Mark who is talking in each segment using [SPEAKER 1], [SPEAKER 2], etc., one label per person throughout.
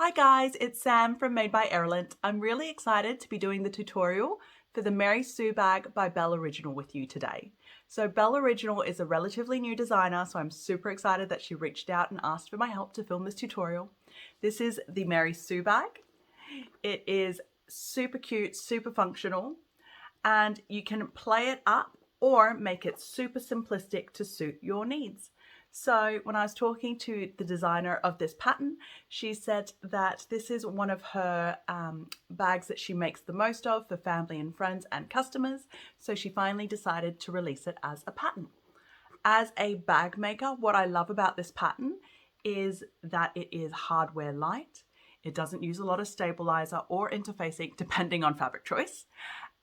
[SPEAKER 1] Hi guys, it's Sam from Made by Erland. I'm really excited to be doing the tutorial for the Mary Sue bag by Belle Original with you today. So Belle Original is a relatively new designer, so I'm super excited that she reached out and asked for my help to film this tutorial. This is the Mary Sue bag. It is super cute, super functional, and you can play it up or make it super simplistic to suit your needs. So when I was talking to the designer of this pattern, she said that this is one of her bags that she makes the most of for family and friends and customers. So she finally decided to release it as a pattern. As a bag maker, what I love about this pattern is that it is hardware light. It doesn't use a lot of stabilizer or interfacing depending on fabric choice.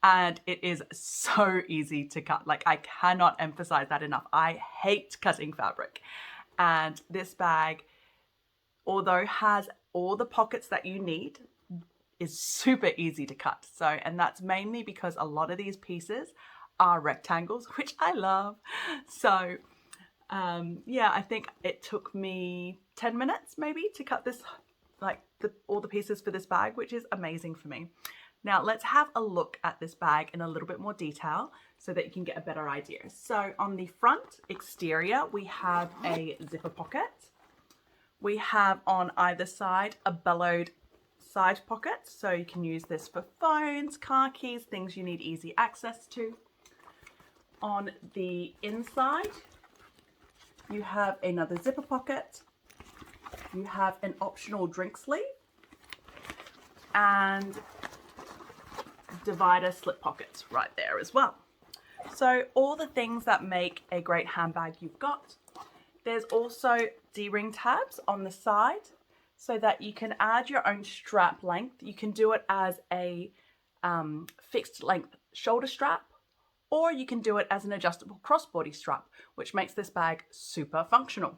[SPEAKER 1] And it is so easy to cut. Like, I cannot emphasize that enough. I hate cutting fabric. And this bag, although has all the pockets that you need, is super easy to cut. So, and that's mainly because a lot of these pieces are rectangles, which I love. So, yeah, I think it took me 10 minutes maybe to cut this, like all the pieces for this bag, which is amazing for me. Now let's have a look at this bag in a little bit more detail so that you can get a better idea. So on the front exterior, we have a zipper pocket. We have on either side a bellowed side pocket. So you can use this for phones, car keys, things you need easy access to. On the inside, you have another zipper pocket. You have an optional drink sleeve and divider slip pockets right there as well. So all the things that make a great handbag you've got. There's also D-ring tabs on the side so that you can add your own strap length. You can do it as a fixed length shoulder strap, or you can do it as an adjustable crossbody strap, which makes this bag super functional.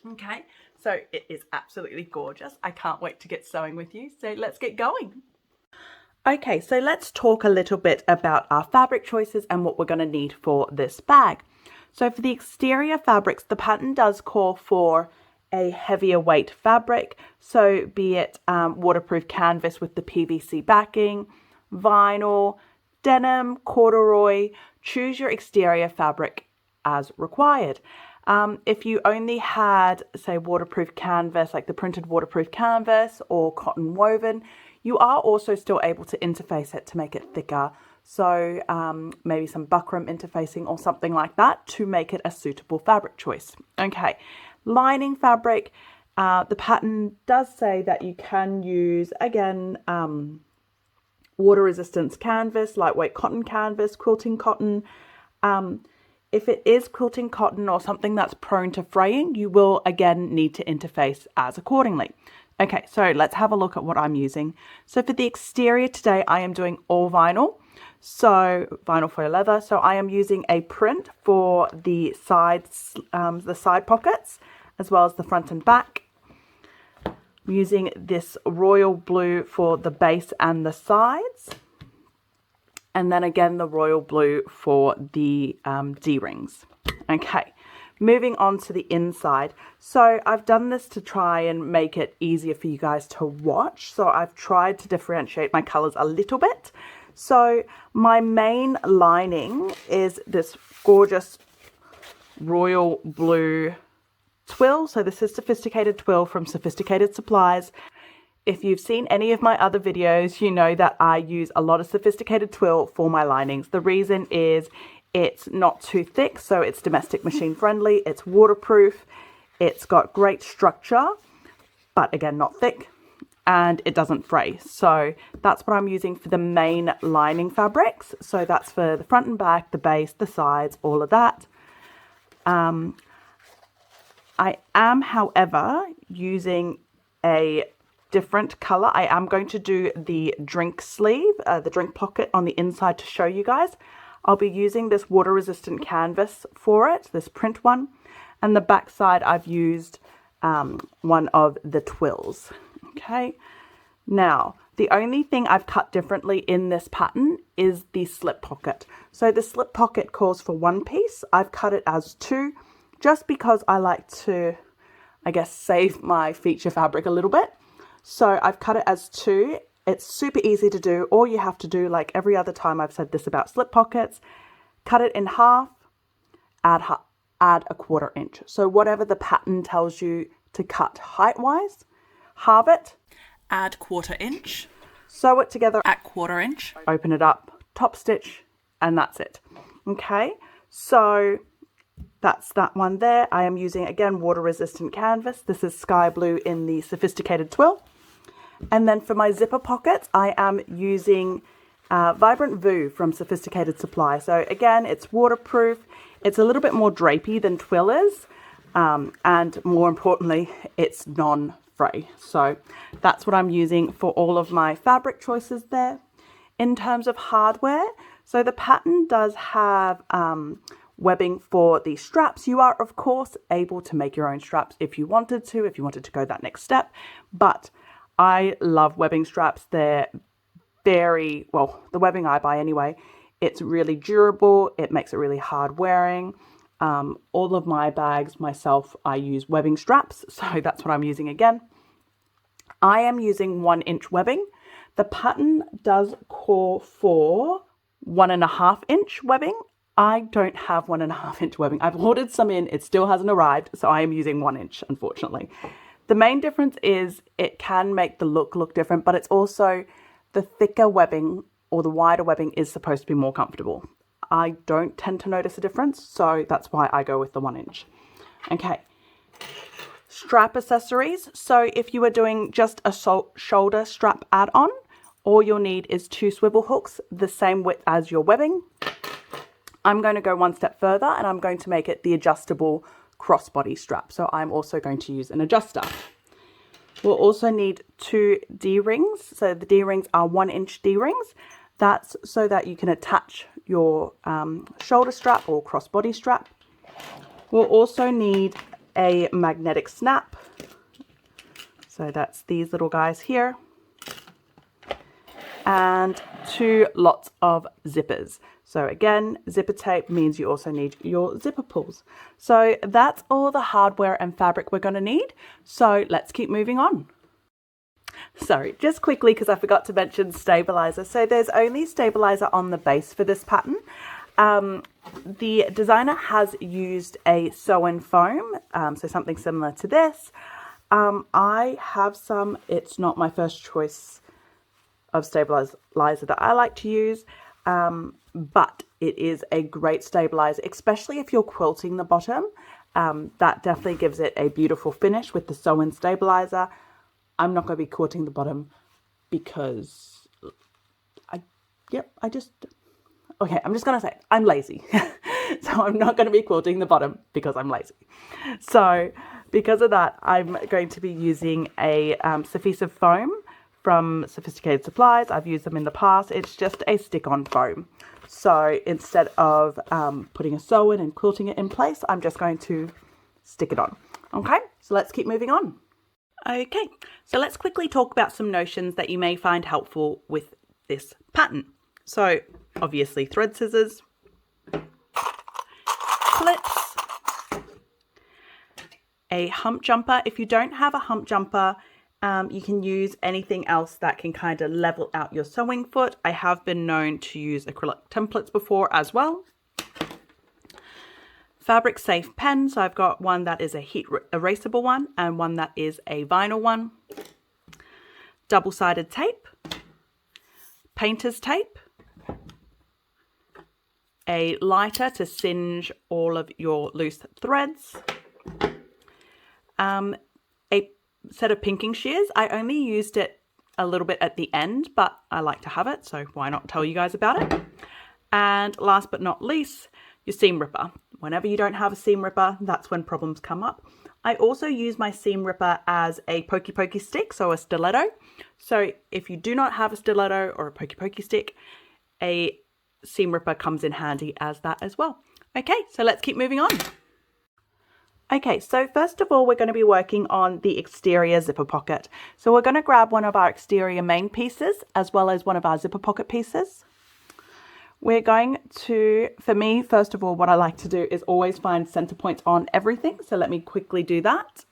[SPEAKER 1] Okay, so it is absolutely gorgeous. I can't wait to get sewing with you. So let's get going. Okay, so let's talk a little bit about our fabric choices and what we're going to need for this bag. So for the exterior fabrics, the pattern does call for a heavier weight fabric. So be it waterproof canvas with the PVC backing, vinyl, denim, corduroy, choose your exterior fabric as required. If you only had, say, waterproof canvas, like the printed waterproof canvas or cotton woven, you are also still able to interface it to make it thicker. So maybe some buckram interfacing or something like that to make it a suitable fabric choice. Okay, lining fabric. The pattern does say that you can use, again, water resistance canvas, lightweight cotton canvas, quilting cotton. If it is quilting cotton or something that's prone to fraying, you will again need to interface as accordingly. Okay, so let's have a look at what I'm using. So for the exterior today, I am doing all vinyl. So vinyl foil leather. So I am using a print for the sides, the side pockets, as well as the front and back. I'm using this royal blue for the base and the sides. And then again, the royal blue for the D-rings. Okay. Moving on to the inside. So I've done this to try and make it easier for you guys to watch. So I've tried to differentiate my colors a little bit. So my main lining is this gorgeous royal blue twill. So this is sophisticated twill from Sophisticated Supplies. If you've seen any of my other videos, you know that I use a lot of sophisticated twill for my linings. The reason is it's not too thick, so it's domestic machine friendly, it's waterproof, it's got great structure, but again, not thick, and it doesn't fray. So that's what I'm using for the main lining fabrics. So that's for the front and back, the base, the sides, all of that. I am, however, using a different color. I am going to do the drink sleeve, the drink pocket on the inside to show you guys. I'll be using this water resistant canvas for it, this print one, and the back side I've used one of the twills. Okay, now the only thing I've cut differently in this pattern is the slip pocket. So the slip pocket calls for one piece. I've cut it as two just because I like to, I guess, save my feature fabric a little bit. So I've cut it as 2. It's super easy to do. All you have to do, like every other time I've said this about slip pockets, cut it in half, add a 1/4 inch. So whatever the pattern tells you to cut height-wise, halve it, add 1/4 inch, sew it together at 1/4 inch, open it up, top stitch, and that's it. Okay, so that's that one there. I am using, again, water-resistant canvas. This is Sky Blue in the Sophisticated Twill. And then for my zipper pockets, I am using Vibrant Voo from Sophisticated Supply. So again, it's waterproof. It's a little bit more drapey than Twill is. And more importantly, it's non-fray. So that's what I'm using for all of my fabric choices there. In terms of hardware, so the pattern does have webbing for the straps. You are, of course, able to make your own straps if you wanted to go that next step. But I love webbing straps. They're very, well, the webbing I buy anyway, it's really durable. It makes it really hard wearing. All of my bags myself, I use webbing straps. So that's what I'm using again. I am using 1-inch webbing. The pattern does call for 1.5 inch webbing. I don't have 1.5 inch webbing. I've ordered some in, it still hasn't arrived, so I am using 1 inch, unfortunately. The main difference is it can make the look different, but it's also the thicker webbing or the wider webbing is supposed to be more comfortable. I don't tend to notice a difference, so that's why I go with the 1 inch. Okay, strap accessories. So if you are doing just a shoulder strap add-on, all you'll need is 2 swivel hooks, the same width as your webbing. I'm going to go one step further and I'm going to make it the adjustable crossbody strap. So I'm also going to use an adjuster. We'll also need 2 D-rings. So the D-rings are 1-inch D-rings. That's so that you can attach your shoulder strap or crossbody strap. We'll also need a magnetic snap. So that's these little guys here. And 2 lots of zippers. So again, zipper tape means you also need your zipper pulls. So that's all the hardware and fabric we're going to need. So let's keep moving on. Sorry, just quickly because I forgot to mention stabilizer. So there's only stabilizer on the base for this pattern. The designer has used a sew-in foam, so something similar to this. I have some. It's not my first choice of stabilizer that I like to use, but it is a great stabilizer, especially if you're quilting the bottom. That definitely gives it a beautiful finish with the sew-in stabilizer. I'm not going to be quilting the bottom because I'm just going to say I'm lazy. So I'm not going to be quilting the bottom because I'm lazy. So because of that, I'm going to be using a Sufficient foam from Sophisticated Supplies. I've used them in the past. It's just a stick-on foam. So instead of putting a sew-in and quilting it in place, I'm just going to stick it on. Okay, so let's keep moving on. Okay, so let's quickly talk about some notions that you may find helpful with this pattern. So obviously thread scissors, clips, a hump jumper. If you don't have a hump jumper, you can use anything else that can kind of level out your sewing foot. I have been known to use acrylic templates before as well. Fabric safe pen. So I've got one that is a heat erasable one and one that is a vinyl one. Double-sided tape. Painter's tape. A lighter to singe all of your loose threads. A set of pinking shears. I only used it a little bit at the end, but I like to have it, so why not tell you guys about it? And last but not least, your seam ripper. Whenever you don't have a seam ripper, that's when problems come up. I also use my seam ripper as a pokey stick, so a stiletto. So if you do not have a stiletto or a pokey stick, a seam ripper comes in handy as that as well. Okay, so let's keep moving on. Okay, so first of all, we're going to be working on the exterior zipper pocket. So we're going to grab one of our exterior main pieces as well as one of our zipper pocket pieces. We're going to, for me, first of all, what I like to do is always find center points on everything. So let me quickly do that.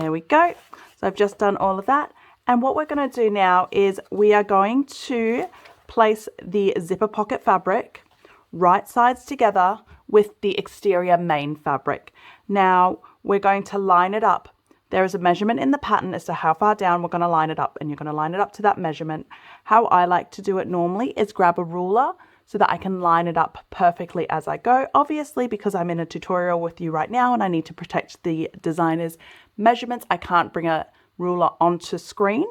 [SPEAKER 1] There we go. So I've just done all of that. And what we're going to do now is we are going to place the zipper pocket fabric right sides together with the exterior main fabric. Now we're going to line it up. There is a measurement in the pattern as to how far down we're going to line it up, and you're going to line it up to that measurement. How I like to do it normally is grab a ruler so that I can line it up perfectly as I go. Obviously, because I'm in a tutorial with you right now and I need to protect the designer's measurements, I can't bring a ruler onto screen,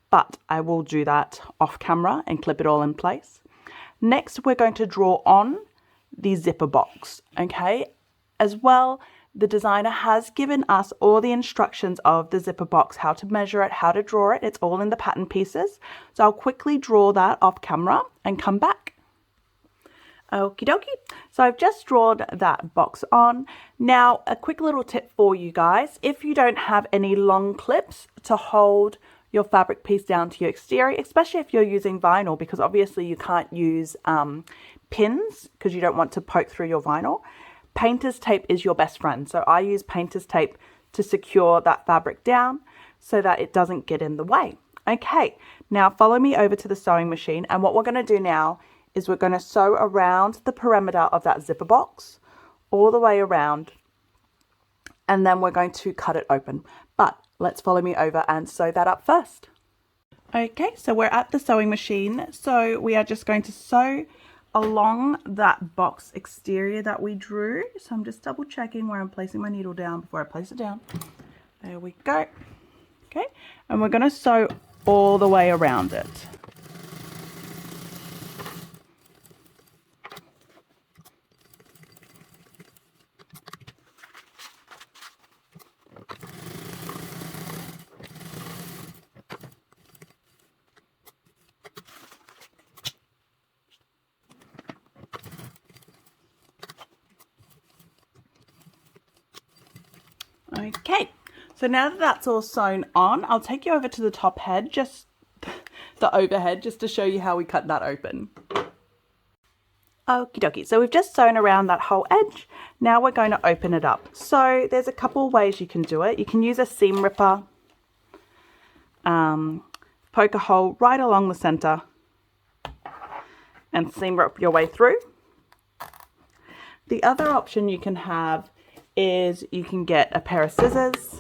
[SPEAKER 1] but I will do that off camera and clip it all in place. Next, we're going to draw on the zipper box, okay? As well, the designer has given us all the instructions of the zipper box, how to measure it, how to draw it. It's all in the pattern pieces. So I'll quickly draw that off camera and come back. Okie dokie. So I've just drawn that box on. Now, a quick little tip for you guys. If you don't have any long clips to hold your fabric piece down to your exterior, especially if you're using vinyl, because obviously you can't use pins because you don't want to poke through your vinyl. Painter's tape is your best friend. So I use painter's tape to secure that fabric down so that it doesn't get in the way. Okay, now follow me over to the sewing machine, and what we're going to do now is we're going to sew around the perimeter of that zipper box all the way around, and then we're going to cut it open. But let's follow me over and sew that up first. Okay, so we're at the sewing machine. So we are just going to sew along that box exterior that we drew. So I'm just double checking where I'm placing my needle down before I place it down. There we go. Okay, and we're going to sew all the way around it. Okay, so now that that's all sewn on, I'll take you over to the top head, just the overhead, just to show you how we cut that open. Okie dokie, so we've just sewn around that whole edge. Now we're going to open it up. So there's a couple ways you can do it. You can use a seam ripper, poke a hole right along the center and seam rip your way through. The other option you can have is you can get a pair of scissors,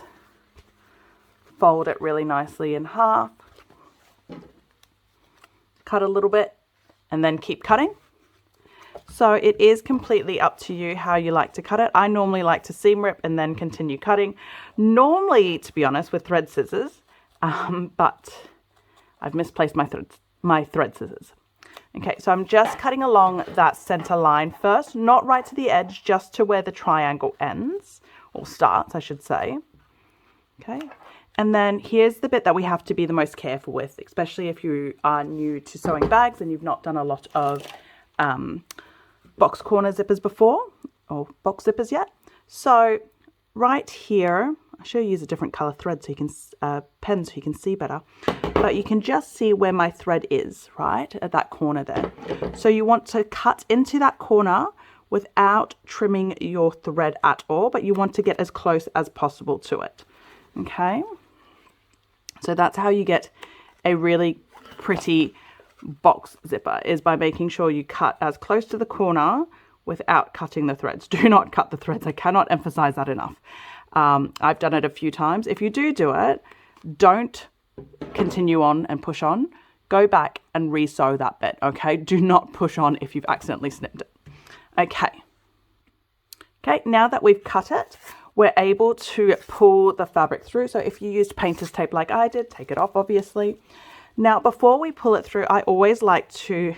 [SPEAKER 1] fold it really nicely in half, cut a little bit, and then keep cutting. So it is completely up to you how you like to cut it. I normally like to seam rip and then continue cutting. Normally, to be honest, with thread scissors, but I've misplaced my thread scissors. Okay, so I'm just cutting along that center line first, not right to the edge, just to where the triangle ends, or starts, I should say. Okay, and then here's the bit that we have to be the most careful with, especially if you are new to sewing bags and you've not done a lot of box corner zippers before, or box zippers yet. So right here, I should use a different color thread so you can pen so you can see better. But you can just see where my thread is, right, at that corner there. So you want to cut into that corner without trimming your thread at all, but you want to get as close as possible to it, okay? So that's how you get a really pretty box zipper, is by making sure you cut as close to the corner without cutting the threads. Do not cut the threads. I cannot emphasize that enough. I've done it a few times. If you do it, don't continue on and push on. Go back and re-sew that bit, okay? Do not push on if you've accidentally snipped it. Okay, now that we've cut it, we're able to pull the fabric through. So if you used painter's tape like I did, take it off, obviously. Now, before we pull it through, I always like to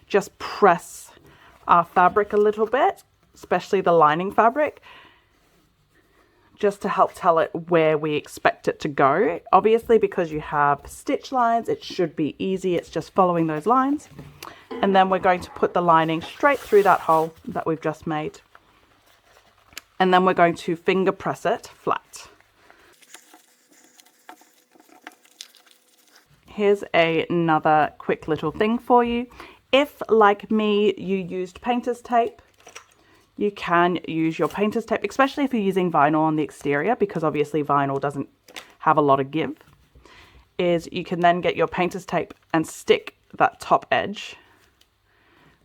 [SPEAKER 1] just press our fabric a little bit, especially the lining fabric, just to help tell it where we expect it to go. Obviously, because you have stitch lines, it should be easy. It's just following those lines. And then we're going to put the lining straight through that hole that we've just made. And then we're going to finger press it flat. Here's another quick little thing for you. If, like me, you used painter's tape, you can use your painter's tape, especially if you're using vinyl on the exterior, because obviously vinyl doesn't have a lot of give, is you can then get your painter's tape and stick that top edge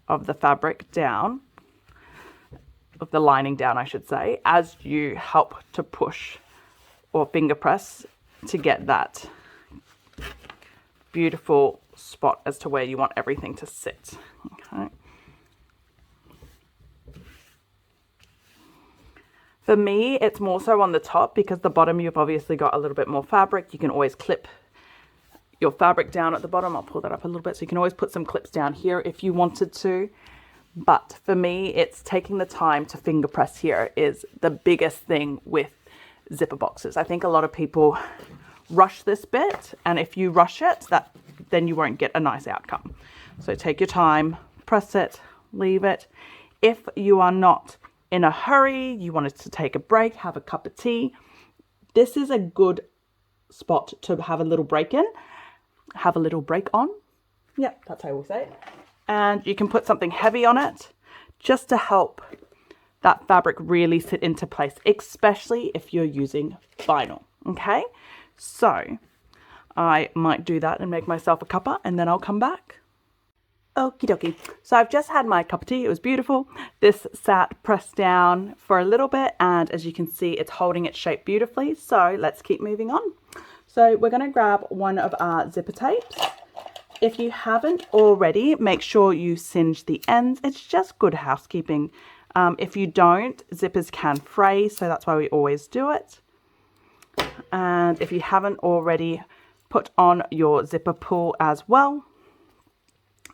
[SPEAKER 1] of the fabric down, of the lining down, I should say, as you help to push or finger press to get that beautiful spot as to where you want everything to sit. Okay. For me, it's more so on the top, because the bottom you've obviously got a little bit more fabric. You can always clip your fabric down at the bottom. I'll pull that up a little bit, so you can always put some clips down here if you wanted to. But for me, it's taking the time to finger press here is the biggest thing with zipper boxes. I think a lot of people rush this bit, and if you rush it, then you won't get a nice outcome. So take your time, press it, leave it. If you are not in a hurry, you wanted to take a break, have a cup of tea, this is a good spot to have a little break in, have a little break on. Yep, that's how we say it. And you can put something heavy on it just to help that fabric really sit into place, especially if you're using vinyl. Okay, so I might do that and make myself a cuppa, and then I'll come back. Okie dokie. So I've just had my cup of tea. It was beautiful. This sat pressed down for a little bit, and as you can see, it's holding its shape beautifully. So let's keep moving on. So we're going to grab one of our zipper tapes. If you haven't already, make sure you singe the ends. It's just good housekeeping. If you don't, zippers can fray, so that's why we always do it. And if you haven't already, put on your zipper pull as well.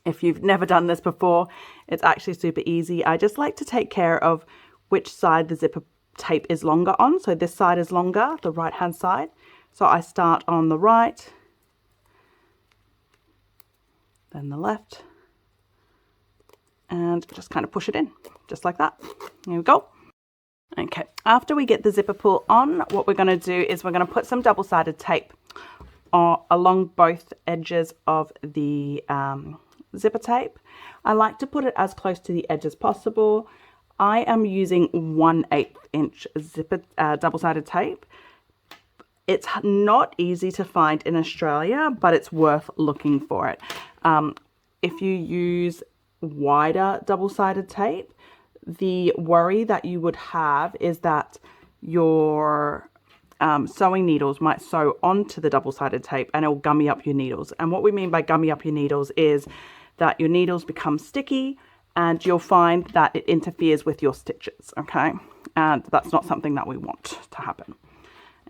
[SPEAKER 1] If you've never done this before, it's actually super easy. I just like to take care of which side the zipper tape is longer on. So this side is longer, the right hand side. So I start on the right, then the left, and just kind of push it in, just like that. There we go. Okay, after we get the zipper pull on, what we're going to do is we're going to put some double-sided tape along both edges of the zipper tape. I like to put it as close to the edge as possible. I am using 1/8 inch zipper double-sided tape. It's not easy to find in Australia, but it's worth looking for it. If you use wider double-sided tape, the worry that you would have is that your sewing needles might sew onto the double-sided tape and it'll gummy up your needles. And what we mean by gummy up your needles is that your needles become sticky and you'll find that it interferes with your stitches, okay? And that's not something that we want to happen.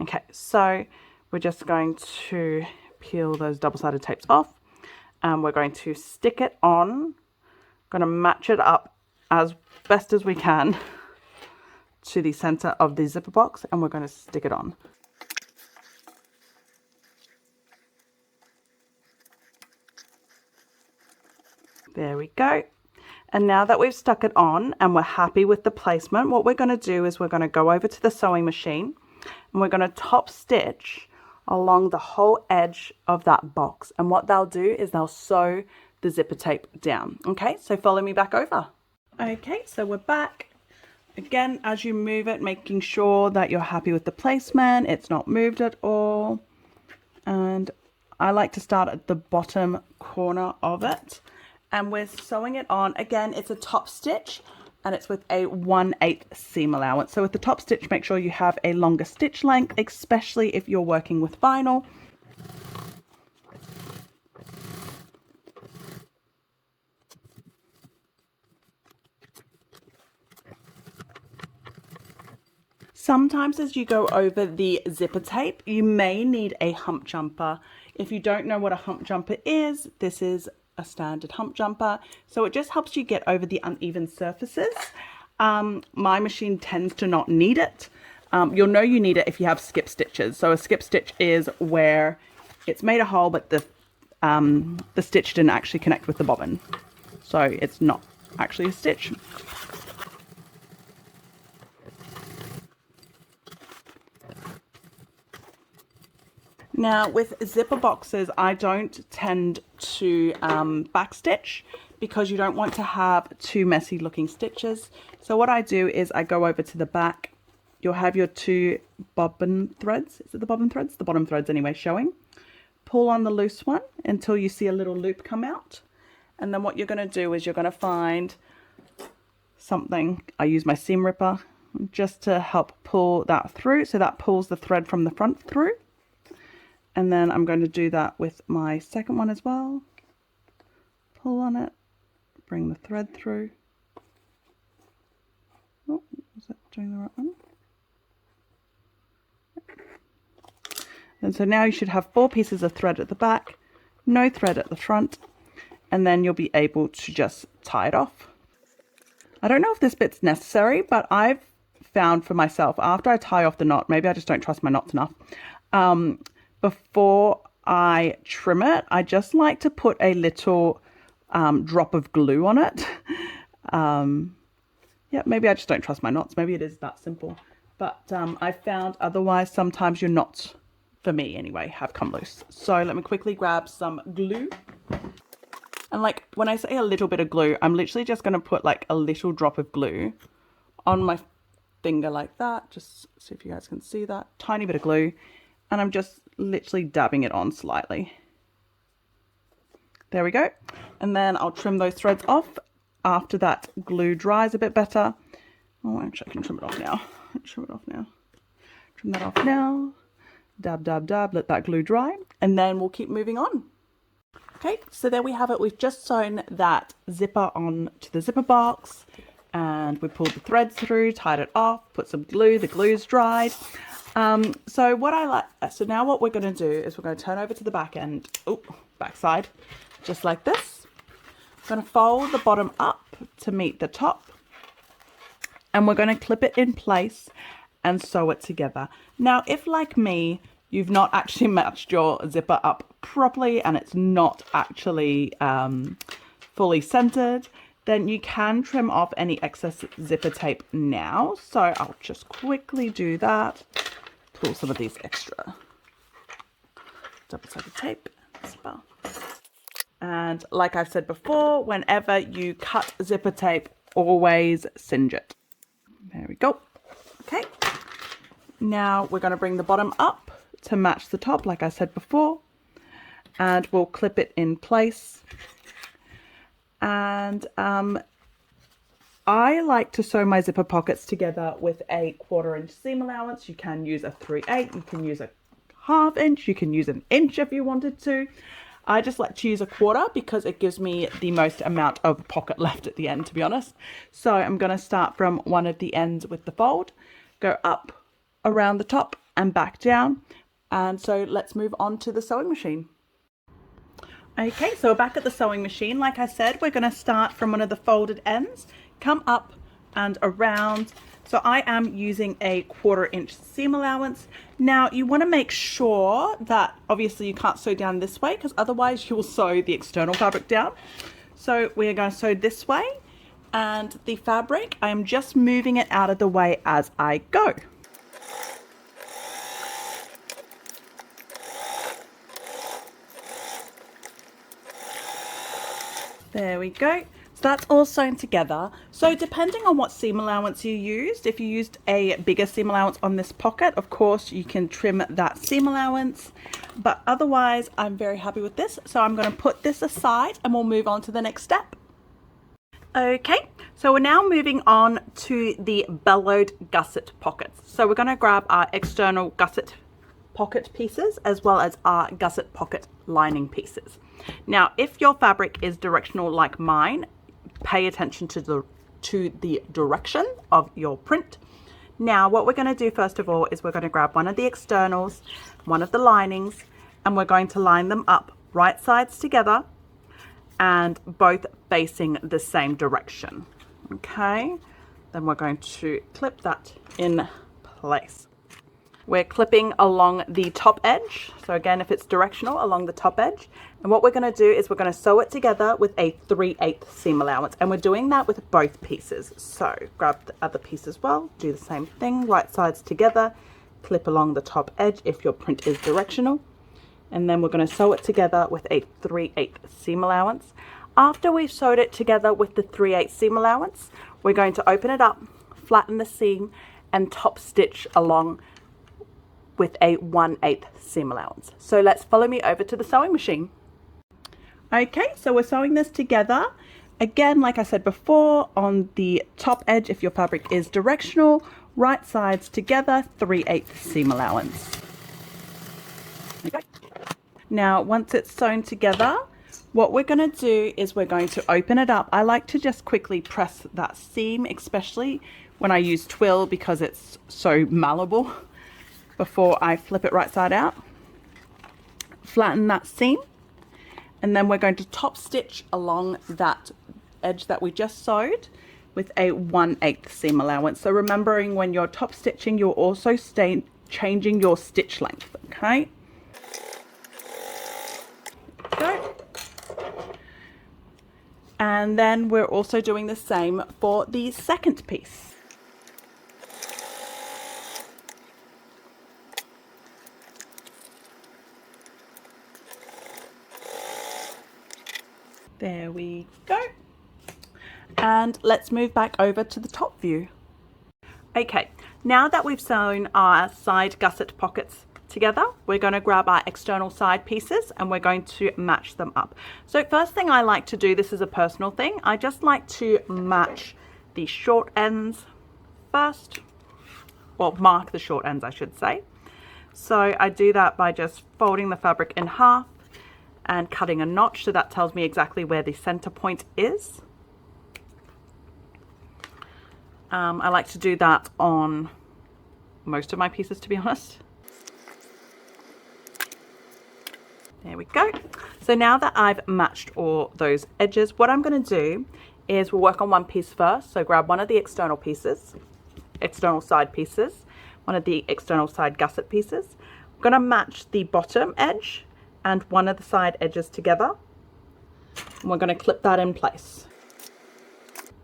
[SPEAKER 1] Okay, so we're just going to peel those double-sided tapes off, and we're going to stick it on. Going to match it up as best as we can to the center of the zipper box, and we're going to stick it on. There we go. And now that we've stuck it on and we're happy with the placement, what we're going to do is we're going to go over to the sewing machine and we're going to top stitch along the whole edge of that box. And what they'll do is they'll sew the zipper tape down. Okay, so follow me back over. Okay, so we're back. Again, as you move it, making sure that you're happy with the placement, it's not moved at all. And I like to start at the bottom corner of it. And we're sewing it on. Again, it's a top stitch and it's with a 1/8 seam allowance. So with the top stitch, make sure you have a longer stitch length, especially if you're working with vinyl. Sometimes as you go over the zipper tape, you may need a hump jumper. If you don't know what a hump jumper is, this is a standard hump jumper. So it just helps you get over the uneven surfaces. My machine tends to not need it. You'll know you need it if you have skip stitches. So a skip stitch is where it's made a hole, but the stitch didn't actually connect with the bobbin. So it's not actually a stitch. Now with zipper boxes, I don't tend to backstitch because you don't want to have too messy looking stitches. So what I do is I go over to the back. You'll have your 2 bobbin threads. Is it the bobbin threads? The bottom threads anyway, showing. Pull on the loose one until you see a little loop come out. And then what you're going to do is you're going to find something. I use my seam ripper just to help pull that through. So that pulls the thread from the front through. And then I'm going to do that with my second one as well. Pull on it, bring the thread through. Oh, is that doing the right one? And so now you should have 4 pieces of thread at the back, no thread at the front, and then you'll be able to just tie it off. I don't know if this bit's necessary, but I've found for myself, after I tie off the knot, maybe I just don't trust my knots enough, before I trim it, I just like to put a little drop of glue on it. Yeah, maybe I just don't trust my knots. Maybe it is that simple. But I found otherwise sometimes your knots, for me anyway, have come loose. So let me quickly grab some glue. And like when I say a little bit of glue, I'm literally just going to put like a little drop of glue on my finger like that. Just see if you guys can see that. Tiny bit of glue. And I'm just literally dabbing it on slightly. There we go. And then I'll trim those threads off after that glue dries a bit better. Oh, actually I can trim it off now. Trim it off now. Trim that off now. Dab, dab, dab. Let that glue dry. And then we'll keep moving on. Okay, so there we have it. We've just sewn that zipper on to the zipper box. And we pulled the threads through, tied it off, put some glue. The glue's dried. So now what we're going to do is we're going to turn over to the back end, back side, just like this. I'm going to fold the bottom up to meet the top, and we're going to clip it in place and sew it together. Now, if like me, you've not actually matched your zipper up properly and it's not actually fully centered, then you can trim off any excess zipper tape now. So I'll just quickly do that. Pull some of these extra double-sided tape as well. And like I've said before, whenever you cut zipper tape, always singe it. There we go. Okay. Now we're going to bring the bottom up to match the top, like I said before, and we'll clip it in place. And I like to sew my zipper pockets together with a 1/4 inch seam allowance. You can use a 3/8, you can use a 1/2 inch, you can use an inch if you wanted to. I just like to use a 1/4 because it gives me the most amount of pocket left at the end, to be honest. So I'm going to start from one of the ends with the fold, go up around the top and back down. And so let's move on to the sewing machine. Okay, so we're back at the sewing machine. Like I said, we're going to start from one of the folded ends, come up and around. So I am using a 1/4 inch seam allowance. Now you want to make sure that obviously you can't sew down this way because otherwise you will sew the external fabric down. So we are going to sew this way, and the fabric, I am just moving it out of the way as I go. There we go. So that's all sewn together. So depending on what seam allowance you used, if you used a bigger seam allowance on this pocket, of course you can trim that seam allowance, but otherwise I'm very happy with this. So I'm going to put this aside and we'll move on to the next step. Okay, so we're now moving on to the bellowed gusset pockets. So we're going to grab our external gusset pocket pieces as well as our gusset pocket lining pieces. Now, if your fabric is directional like mine, pay attention to the direction of your print. Now, what we're going to do first of all is we're going to grab one of the externals, one of the linings, and we're going to line them up right sides together and both facing the same direction. Okay, then we're going to clip that in place. We're clipping along the top edge. So again, if it's directional, along the top edge. And what we're going to do is we're going to sew it together with a 3/8 seam allowance. And we're doing that with both pieces. So grab the other piece as well. Do the same thing, right sides together. Clip along the top edge if your print is directional. And then we're going to sew it together with a 3/8 seam allowance. After we've sewed it together with the 3/8 seam allowance, we're going to open it up, flatten the seam, and top stitch along with a 1/8 seam allowance. So let's follow me over to the sewing machine. Okay, so we're sewing this together. Again, like I said before, on the top edge, if your fabric is directional, right sides together, 3/8 seam allowance. Okay. Now, once it's sewn together, what we're going to do is we're going to open it up. I like to just quickly press that seam, especially when I use twill because it's so malleable, before I flip it right side out. Flatten that seam, and then we're going to top stitch along that edge that we just sewed with a 1/8 seam allowance. So remembering when you're top stitching, you're also changing your stitch length, okay? Go. And then we're also doing the same for the second piece. There we go. And let's move back over to the top view. Okay, now that we've sewn our side gusset pockets together, we're going to grab our external side pieces and we're going to match them up. So first thing I like to do, this is a personal thing, I just like to match the short ends first, well, mark the short ends I should say. So I do that by just folding the fabric in half and cutting a notch, so that tells me exactly where the center point is. I like to do that on most of my pieces, to be honest. There we go. So now that I've matched all those edges, what I'm going to do is we'll work on one piece first. So grab one of the external pieces, external side pieces, one of the external side gusset pieces. I'm going to match the bottom edge and one of the side edges together. And we're going to clip that in place.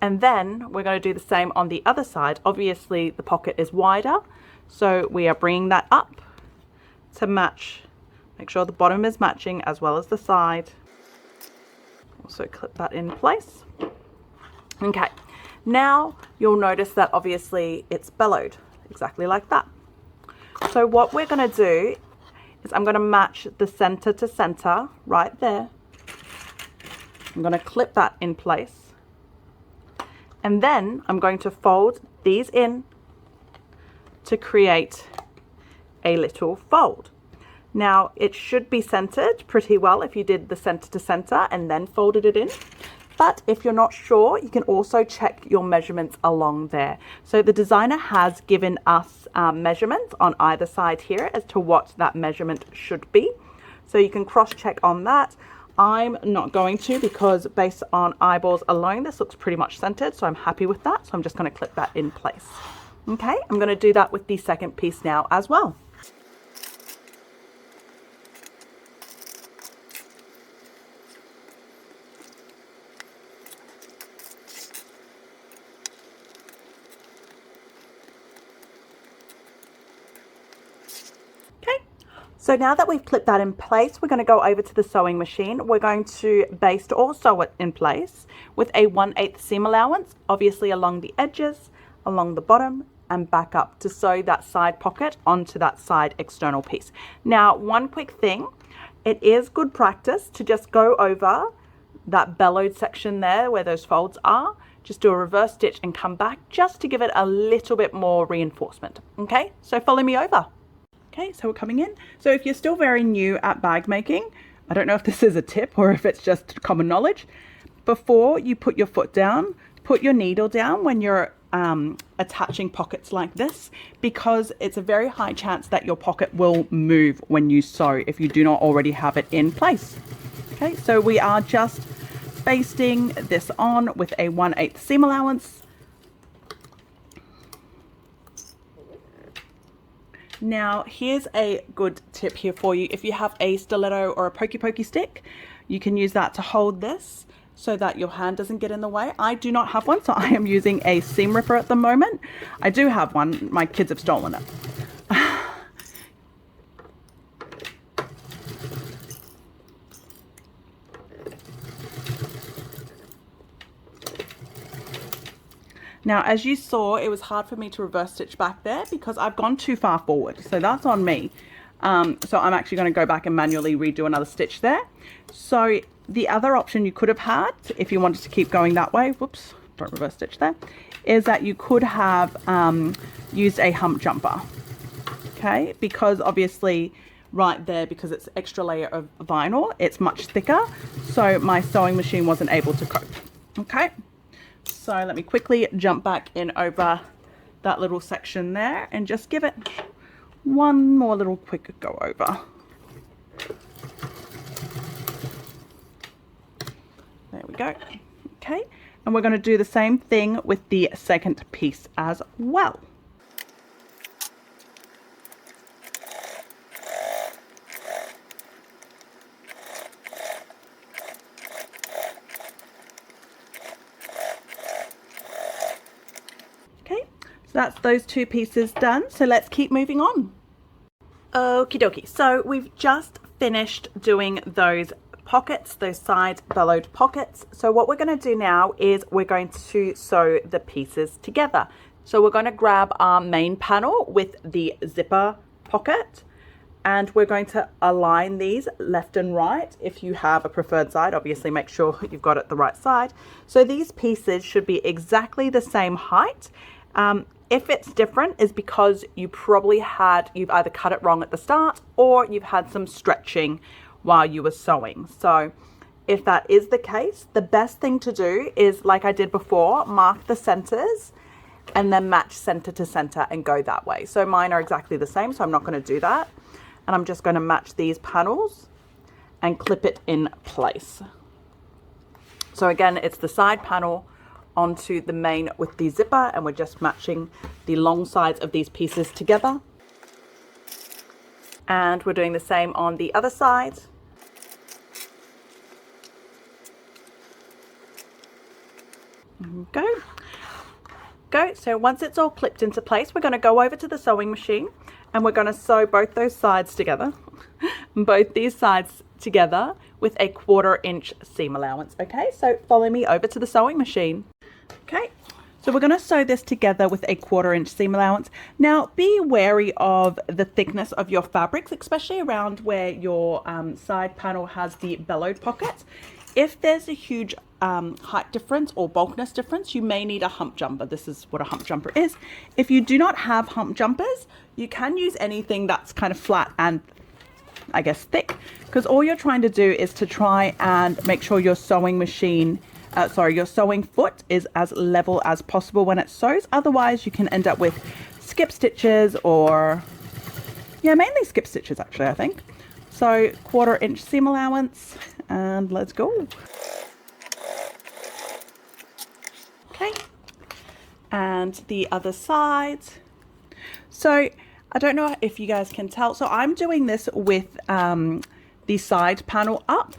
[SPEAKER 1] And then we're going to do the same on the other side. Obviously the pocket is wider, so we are bringing that up to match. Make sure the bottom is matching as well as the side. Also clip that in place. Okay, now you'll notice that obviously it's bellowed, exactly like that. So what we're going to do is I'm going to match the center to center right there. I'm going to clip that in place. And then I'm going to fold these in to create a little fold. Now it should be centered pretty well if you did the center to center and then folded it in. But if you're not sure, you can also check your measurements along there. So the designer has given us measurements on either side here as to what that measurement should be. So you can cross check on that. I'm not going to, because based on eyeballs alone, this looks pretty much centered. So I'm happy with that. So I'm just going to clip that in place. Okay, I'm going to do that with the second piece now as well. So now that we've clipped that in place, we're going to go over to the sewing machine. We're going to baste or sew it in place with a 1/8 seam allowance, obviously along the edges, along the bottom, and back up to sew that side pocket onto that side external piece. Now, one quick thing, it is good practice to just go over that bellowed section there where those folds are. Just do a reverse stitch and come back just to give it a little bit more reinforcement. Okay, so follow me over. Okay, so we're coming in. So if you're still very new at bag making, I don't know if this is a tip or if it's just common knowledge, before you put your foot down, put your needle down when you're attaching pockets like this, because it's a very high chance that your pocket will move when you sew if you do not already have it in place. Okay, so we are just basting this on with a 1/8 seam allowance. Now, here's a good tip here for you. If you have a stiletto or a pokey stick, you can use that to hold this so that your hand doesn't get in the way. I do not have one, so I am using a seam ripper at the moment. I do have one. My kids have stolen it. Now, as you saw, it was hard for me to reverse stitch back there because I've gone too far forward. So that's on me. So I'm actually going to go back and manually redo another stitch there. So the other option you could have had, if you wanted to keep going that way, whoops, don't reverse stitch there, is that you could have used a hump jumper. Okay, because obviously right there, because it's extra layer of vinyl, it's much thicker. So my sewing machine wasn't able to cope. Okay. So let me quickly jump back in over that little section there and just give it one more little quick go over. There we go. Okay, and we're going to do the same thing with the second piece as well. So that's those two pieces done. So let's keep moving on. Okie dokie. So we've just finished doing those pockets, those side bellowed pockets. So what we're going to do now is we're going to sew the pieces together. So we're going to grab our main panel with the zipper pocket, and we're going to align these left and right. If you have a preferred side, obviously make sure you've got it the right side. So these pieces should be exactly the same height. If it's different, is because you've either cut it wrong at the start or you've had some stretching while you were sewing. So if that is the case, the best thing to do is, like I did before, mark the centers and then match center to center and go that way. So mine are exactly the same, so I'm not going to do that. And I'm just going to match these panels and clip it in place. So again, it's the side panel onto the main with the zipper, and we're just matching the long sides of these pieces together. And we're doing the same on the other side. Go. So once it's all clipped into place, we're going to go over to the sewing machine and we're going to sew both those sides together, both these sides together with a 1/4 inch seam allowance. Okay, so follow me over to the sewing machine. Okay, so we're going to sew this together with a 1/4 inch seam allowance. Now be wary of the thickness of your fabrics, especially around where your side panel has the bellowed pockets. If there's a huge height difference or bulkness difference, you may need a hump jumper. This is what a hump jumper is. If you do not have hump jumpers, you can use anything that's kind of flat and, I guess, thick, because all you're trying to do is to try and make sure your sewing machine, your sewing foot is as level as possible when it sews. Otherwise, you can end up with skip stitches or, yeah, mainly skip stitches actually, I think. So 1/4 inch seam allowance, and let's go. Okay, and the other side. So I don't know if you guys can tell. So I'm doing this with the side panel up.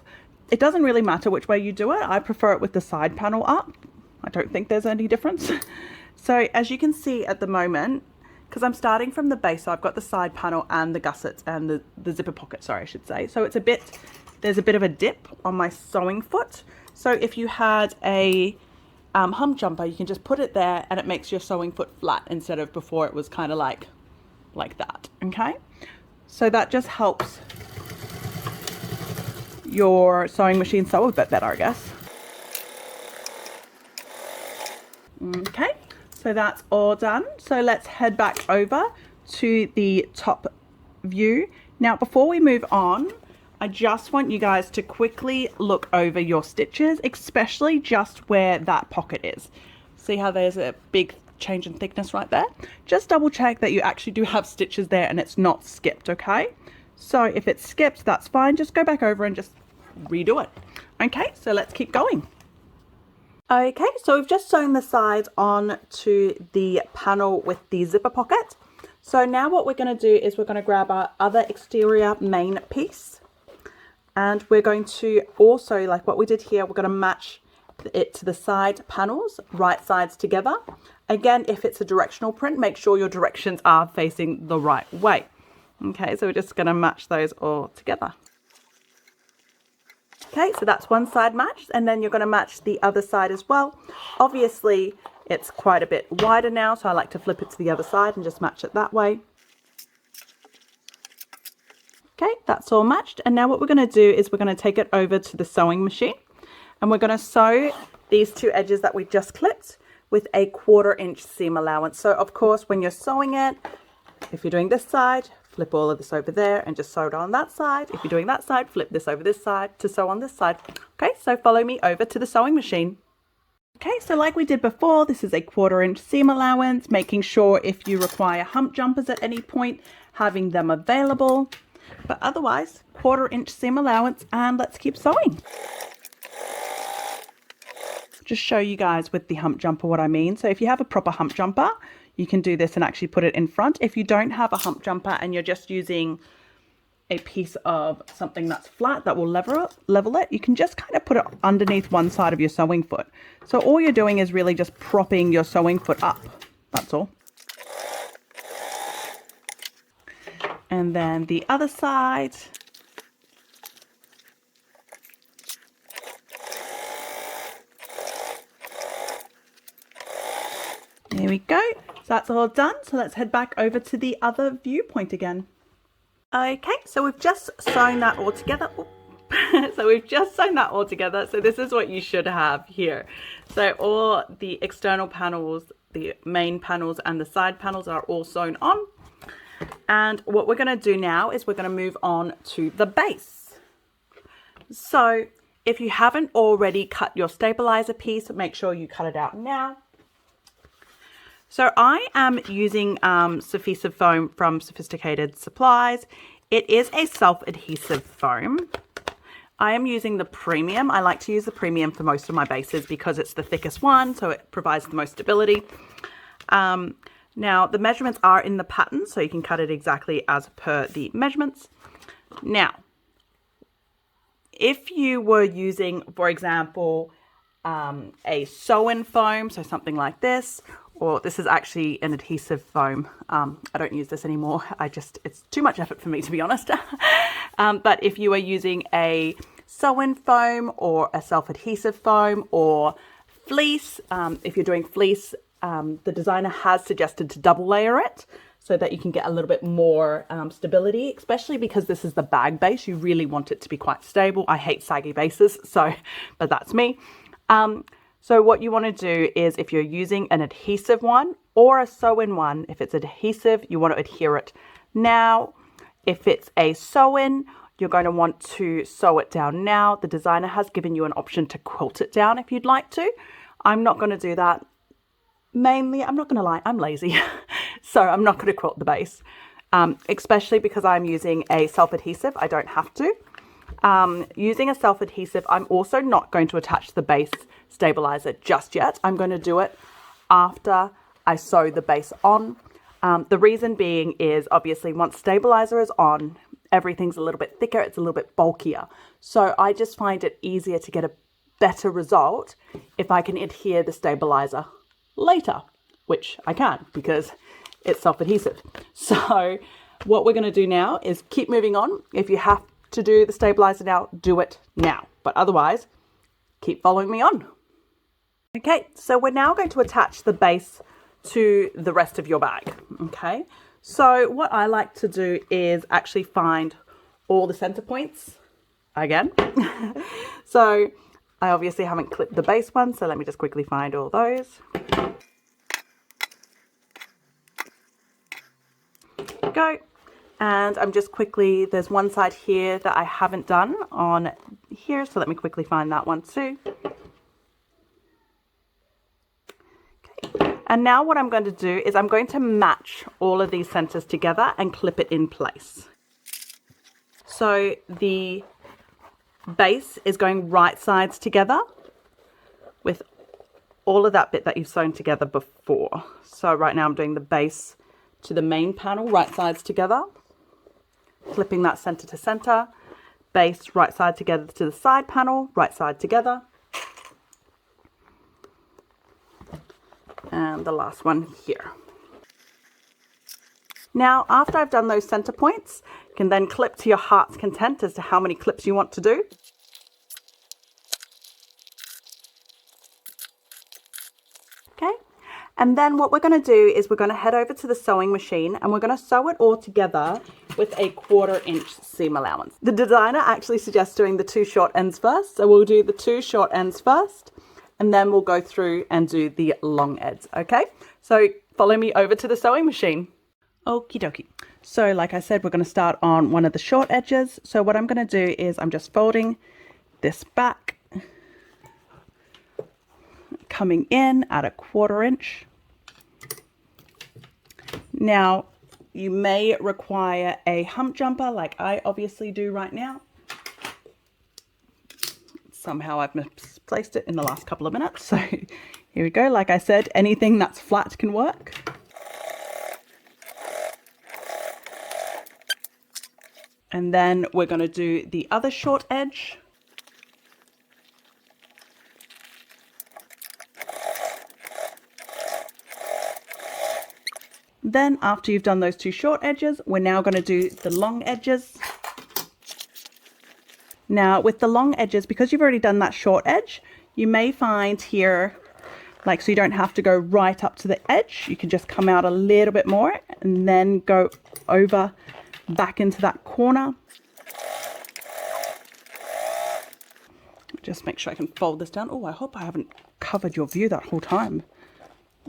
[SPEAKER 1] It doesn't really matter which way you do it. I prefer it with the side panel up. I don't think there's any difference. So as you can see at the moment, because I'm starting from the base, so I've got the side panel and the gussets and the zipper pocket, sorry, I should say. So it's there's a bit of a dip on my sewing foot. So if you had a hump jumper, you can just put it there and it makes your sewing foot flat instead of before it was kind of like that. Okay, so that just helps your sewing machine sew a bit better, I guess. Okay, so that's all done. So let's head back over to the top view. Now before we move on, I just want you guys to quickly look over your stitches, especially just where that pocket is. See how there's a big change in thickness right there? Just double check that you actually do have stitches there and it's not skipped, okay? So if it's skipped, that's fine. Just go back over and just redo it. Okay, so let's keep going. Okay, so we've just sewn the sides on to the panel with the zipper pocket. So now what we're going to do is we're going to grab our other exterior main piece. And we're going to also, like what we did here, we're going to match it to the side panels, right sides together. Again, if it's a directional print, make sure your directions are facing the right way. Okay, so we're just going to match those all together. Okay, so that's one side matched, and then you're going to match the other side as well. Obviously, It's quite a bit wider now, so I like to flip it to the other side and just match it that way. Okay, that's all matched. And now what we're going to do is we're going to take it over to the sewing machine, and we're going to sew these two edges that we just clipped with a 1/4 inch seam allowance. So of course, when you're sewing it, if you're doing this side, flip all of this over there and just sew it on that side. If you're doing that side, flip this over this side to sew on this side. Okay, so follow me over to the sewing machine. Okay, so like we did before, this is a 1/4 inch seam allowance, making sure if you require hump jumpers at any point, having them available. But otherwise, 1/4 inch seam allowance, and let's keep sewing. Just show you guys with the hump jumper what I mean. So if you have a proper hump jumper, you can do this and actually put it in front. If you don't have a hump jumper and you're just using a piece of something that's flat that will level it, you can just kind of put it underneath one side of your sewing foot. So all you're doing is really just propping your sewing foot up. That's all. And then the other side. There we go. So that's all done. So let's head back over to the other viewpoint again. Okay, so we've just sewn that all together. So this is what you should have here. So all the external panels, the main panels and the side panels are all sewn on. And what we're going to do now is we're going to move on to the base. So if you haven't already cut your stabilizer piece, make sure you cut it out now. So I am using sewist foam from Sophisticated Supplies. It is a self-adhesive foam. I am using the premium. I like to use the premium for most of my bases because it's the thickest one, so it provides the most stability. Now, the measurements are in the pattern, so you can cut it exactly as per the measurements. Now, if you were using, for example, a sew-in foam, so something like this, or this is actually an adhesive foam. I don't use this anymore. It's too much effort for me, to be honest. But if you are using a sew-in foam or a self-adhesive foam or fleece, if you're doing fleece, the designer has suggested to double layer it so that you can get a little bit more stability, especially because this is the bag base. You really want it to be quite stable. I hate saggy bases, but that's me. So what you want to do is if you're using an adhesive one or a sew-in one, if it's adhesive, you want to adhere it now. If it's a sew-in, you're going to want to sew it down now. The designer has given you an option to quilt it down if you'd like to. I'm not going to do that. Mainly, I'm not going to lie, I'm lazy. So I'm not going to quilt the base, especially because I'm using a self-adhesive. I don't have to. Using a self-adhesive, I'm also not going to attach the base stabilizer just yet. I'm going to do it after I sew the base on. The reason being is obviously once stabilizer is on, everything's a little bit thicker, it's a little bit bulkier. So I just find it easier to get a better result if I can adhere the stabilizer later, which I can because it's self-adhesive. So what we're going to do now is keep moving on. If you have to do the stabilizer now, do it now. But otherwise, keep following me on. Okay, so we're now going to attach the base to the rest of your bag. Okay, so what I like to do is actually find all the center points again. So I obviously haven't clipped the base one, so let me just quickly find all those. Go. And I'm just quickly, there's one side here that I haven't done on here, so let me quickly find that one too. Okay. And now what I'm going to do is I'm going to match all of these centers together and clip it in place. So the base is going right sides together with all of that bit that you've sewn together before. So right now I'm doing the base to the main panel, right sides together. Flipping that center to center, base right side together to the side panel, right side together. And the last one here. Now, after I've done those center points, you can then clip to your heart's content as to how many clips you want to do. Okay, And then what we're going to do is we're going to head over to the sewing machine and we're going to sew it all together with a 1/4 inch seam allowance. The designer actually suggests doing the 2 short ends first. So we'll do the 2 short ends first and then we'll go through and do the long ends. Okay, so follow me over to the sewing machine. Okie dokie. So like I said, we're going to start on one of the short edges. So what I'm going to do is I'm just folding this back, coming in at a 1/4 inch. Now you may require a hump jumper like I obviously do right now. Somehow I've misplaced it in the last couple of minutes. So here we go. Like I said, anything that's flat can work. And then we're going to do the other short edge. Then after you've done those 2 short edges, we're now going to do the long edges. Now with the long edges, because you've already done that short edge, you may find here, like, so you don't have to go right up to the edge. You can just come out a little bit more and then go over back into that corner. Just make sure I can fold this down. Oh, I hope I haven't covered your view that whole time.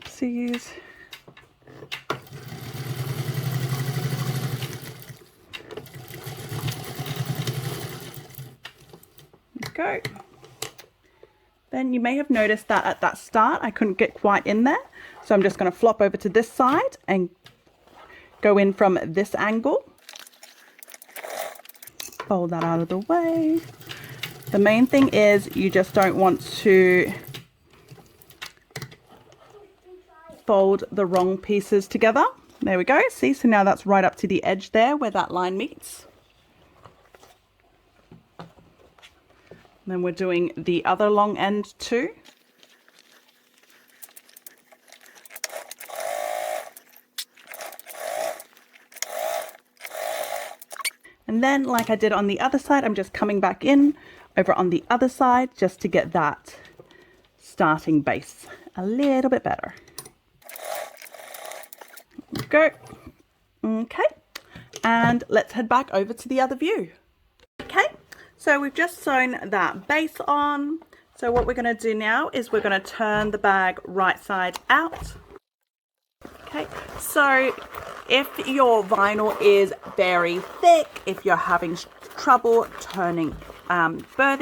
[SPEAKER 1] Oopsies. Go. Then you may have noticed that at that start I couldn't get quite in there, so I'm just going to flop over to this side and go in from this angle. Fold that out of the way. The main thing is you just don't want to fold the wrong pieces together. There we go. See, so now that's right up to the edge there where that line meets. Then we're doing the other long end too. And then like I did on the other side, I'm just coming back in over on the other side just to get that starting base a little bit better. Go. Okay. And let's head back over to the other view. Okay. So we've just sewn that base on. So what we're going to do now is we're going to turn the bag right side out. Okay, so if your vinyl is very thick, if you're having trouble birthing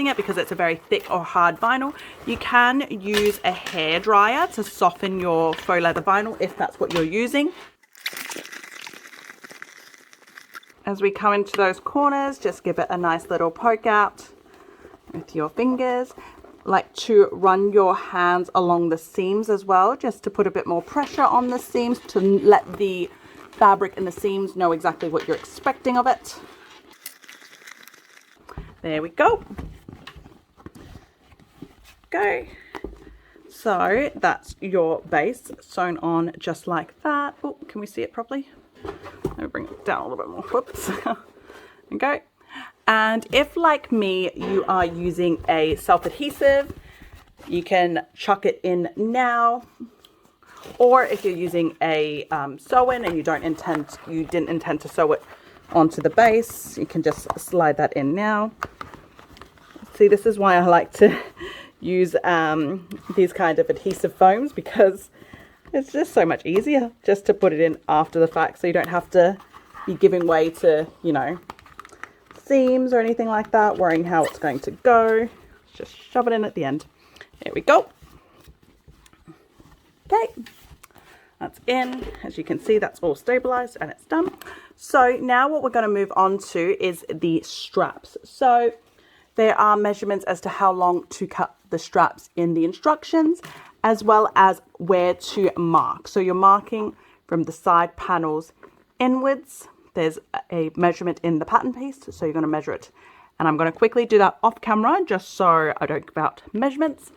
[SPEAKER 1] it because it's a very thick or hard vinyl, you can use a hairdryer to soften your faux leather vinyl if that's what you're using. As we come into those corners, just give it a nice little poke out with your fingers. Like to run your hands along the seams as well, just to put a bit more pressure on the seams to let the fabric and the seams know exactly what you're expecting of it. There we go. Go. So that's your base sewn on just like that. Oh, can we see it properly? Let me bring it down a little bit more. Whoops. Okay. And if, like me, you are using a self-adhesive, you can chuck it in now. Or if you're using a sew-in and you didn't intend to sew it onto the base, you can just slide that in now. See, this is why I like to use these kind of adhesive foams, because it's just so much easier just to put it in after the fact, so you don't have to be giving way to, you know, seams or anything like that, worrying how it's going to go. Just shove it in at the end. There we go. Okay, that's in. As you can see, that's all stabilized and it's done. So now what we're going to move on to is the straps. So there are measurements as to how long to cut the straps in the instructions, as well as where to mark. So you're marking from the side panels inwards. There's a measurement in the pattern piece, so you're going to measure it. And I'm going to quickly do that off camera, just so I don't give out measurements.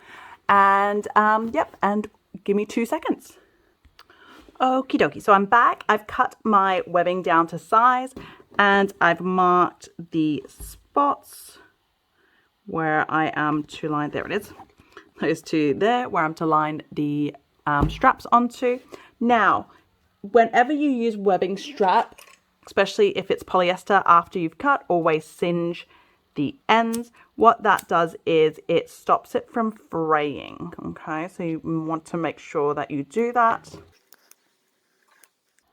[SPEAKER 1] And yep, and give me 2 seconds. Okie dokie, so I'm back. I've cut my webbing down to size, and I've marked the spots where I am to line, there it is. Those two there, where I'm to line the straps onto. Now, whenever you use webbing strap, especially if it's polyester after you've cut, always singe the ends. What that does is it stops it from fraying. Okay, so you want to make sure that you do that.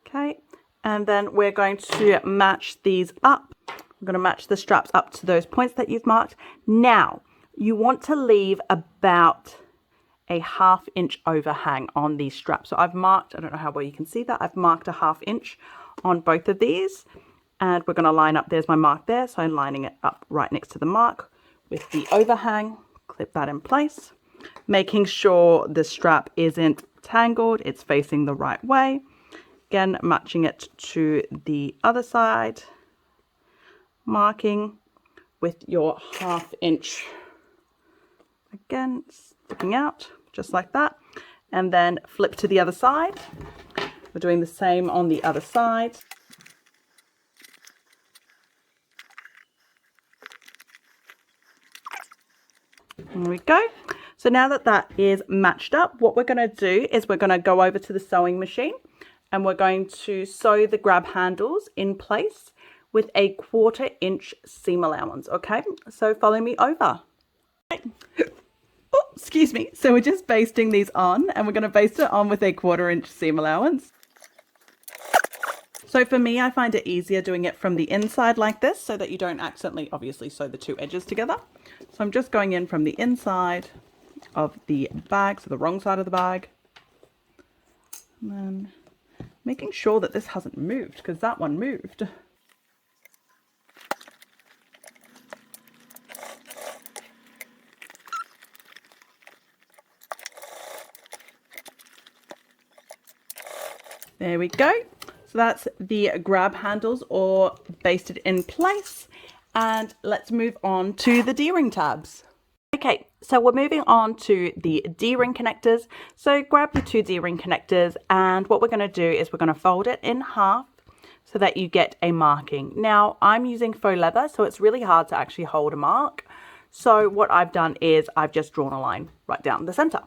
[SPEAKER 1] Okay, and then we're going to match these up. I'm going to match the straps up to those points that you've marked. Now, you want to leave about a 1/2 inch overhang on these straps. So I've marked, I don't know how well you can see that, I've marked a 1/2 inch on both of these. And we're going to line up, there's my mark there, so I'm lining it up right next to the mark with the overhang. Clip that in place, making sure the strap isn't tangled, it's facing the right way. Again, matching it to the other side, marking with your 1/2 inch, again, sticking out, just like that. And then flip to the other side. We're doing the same on the other side. There we go. So now that that is matched up, what we're going to do is we're going to go over to the sewing machine and we're going to sew the grab handles in place with a 1/4 inch seam allowance. Okay, so follow me over. Oh, excuse me. So we're just basting these on and we're going to baste it on with a 1/4 inch seam allowance. So for me, I find it easier doing it from the inside like this so that you don't accidentally obviously sew the two edges together. So I'm just going in from the inside of the bag, so the wrong side of the bag. And then making sure that this hasn't moved because that one moved. There we go. So that's the grab handles all basted in place. And let's move on to the D-ring tabs. Okay, so we're moving on to the D-ring connectors. So grab your 2 D-ring connectors and what we're going to do is we're going to fold it in half so that you get a marking. Now I'm using faux leather, so it's really hard to actually hold a mark. So what I've done is I've just drawn a line right down the center.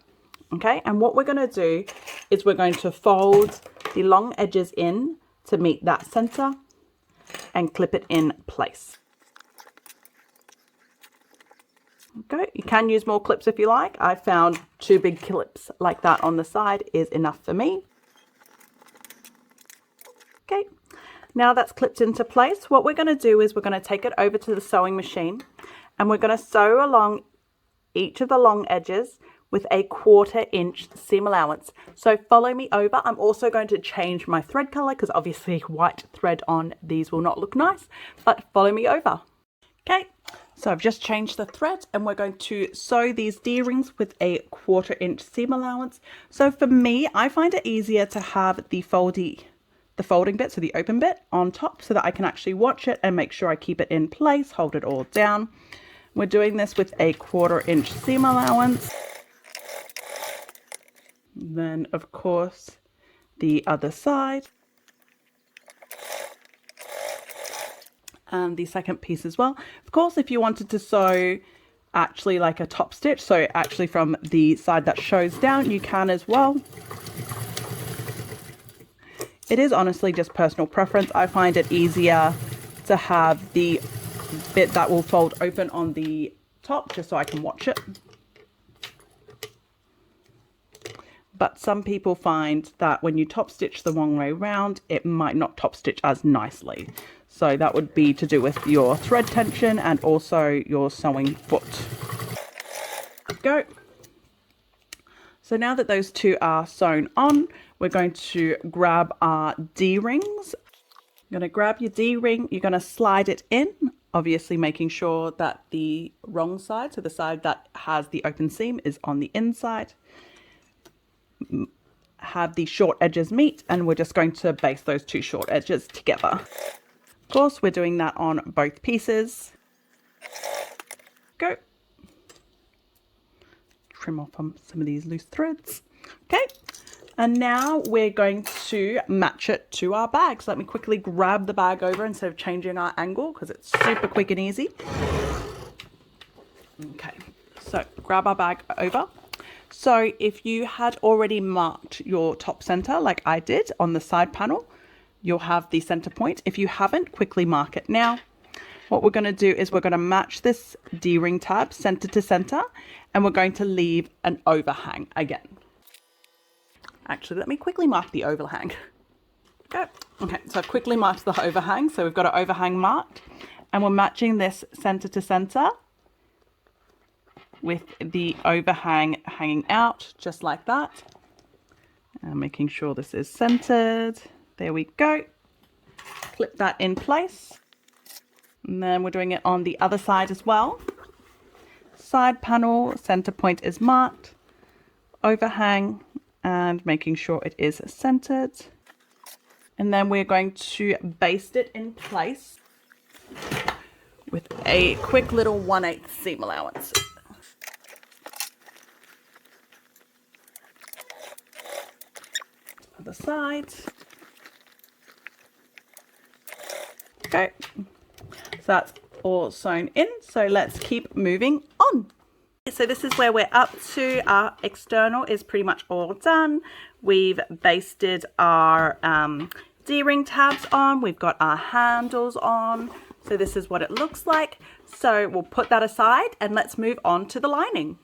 [SPEAKER 1] Okay, and what we're going to do is we're going to fold the long edges in to meet that center and clip it in place. Okay, you can use more clips if you like. I found 2 big clips like that on the side is enough for me. Okay, now that's clipped into place. What we're going to do is we're going to take it over to the sewing machine and we're going to sew along each of the long edges with a 1/4 inch seam allowance. So follow me over. I'm also going to change my thread color because obviously white thread on these will not look nice, but follow me over. Okay, so I've just changed the thread and we're going to sew these D-rings with a 1/4 inch seam allowance. So for me, I find it easier to have the folding bit, so the open bit on top so that I can actually watch it and make sure I keep it in place, hold it all down. We're doing this with a 1/4 inch seam allowance. Then of course the other side and the second piece as well. Of course, if you wanted to sew actually like a top stitch, so actually from the side that shows down, you can as well. It is honestly just personal preference. I find it easier to have the bit that will fold open on the top just so I can watch it. But some people find that when you top stitch the wrong way around, it might not top stitch as nicely. So that would be to do with your thread tension and also your sewing foot. Go. So now that those two are sewn on, we're going to grab our D-rings. You're going to grab your D-ring, you're going to slide it in, obviously making sure that the wrong side, so the side that has the open seam, is on the inside. Have the short edges meet and we're just going to baste those 2 short edges together. Of course, we're doing that on both pieces. Go. Trim off some of these loose threads. Okay, and now we're going to match it to our bag. So let me quickly grab the bag over instead of changing our angle because it's super quick and easy. Okay, so grab our bag over. So if you had already marked your top center like I did on the side panel, you'll have the center point. If you haven't, quickly mark it now. What we're going to do is we're going to match this D-ring tab center to center, and we're going to leave an overhang again. Actually, let me quickly mark the overhang. Go. Okay, so I've quickly marked the overhang. So we've got an overhang marked, and we're matching this center to center with the overhang hanging out just like that. And making sure this is centered. There we go. Clip that in place. And then we're doing it on the other side as well. Side panel, center point is marked. Overhang, and making sure it is centered. And then we're going to baste it in place with a quick little 1/8 seam allowance. Other side. Okay. So that's all sewn in. So let's keep moving on. So this is where we're up to. Our external is pretty much all done. We've basted our D-ring tabs on. We've got our handles on. So this is what it looks like. So we'll put that aside and let's move on to the lining.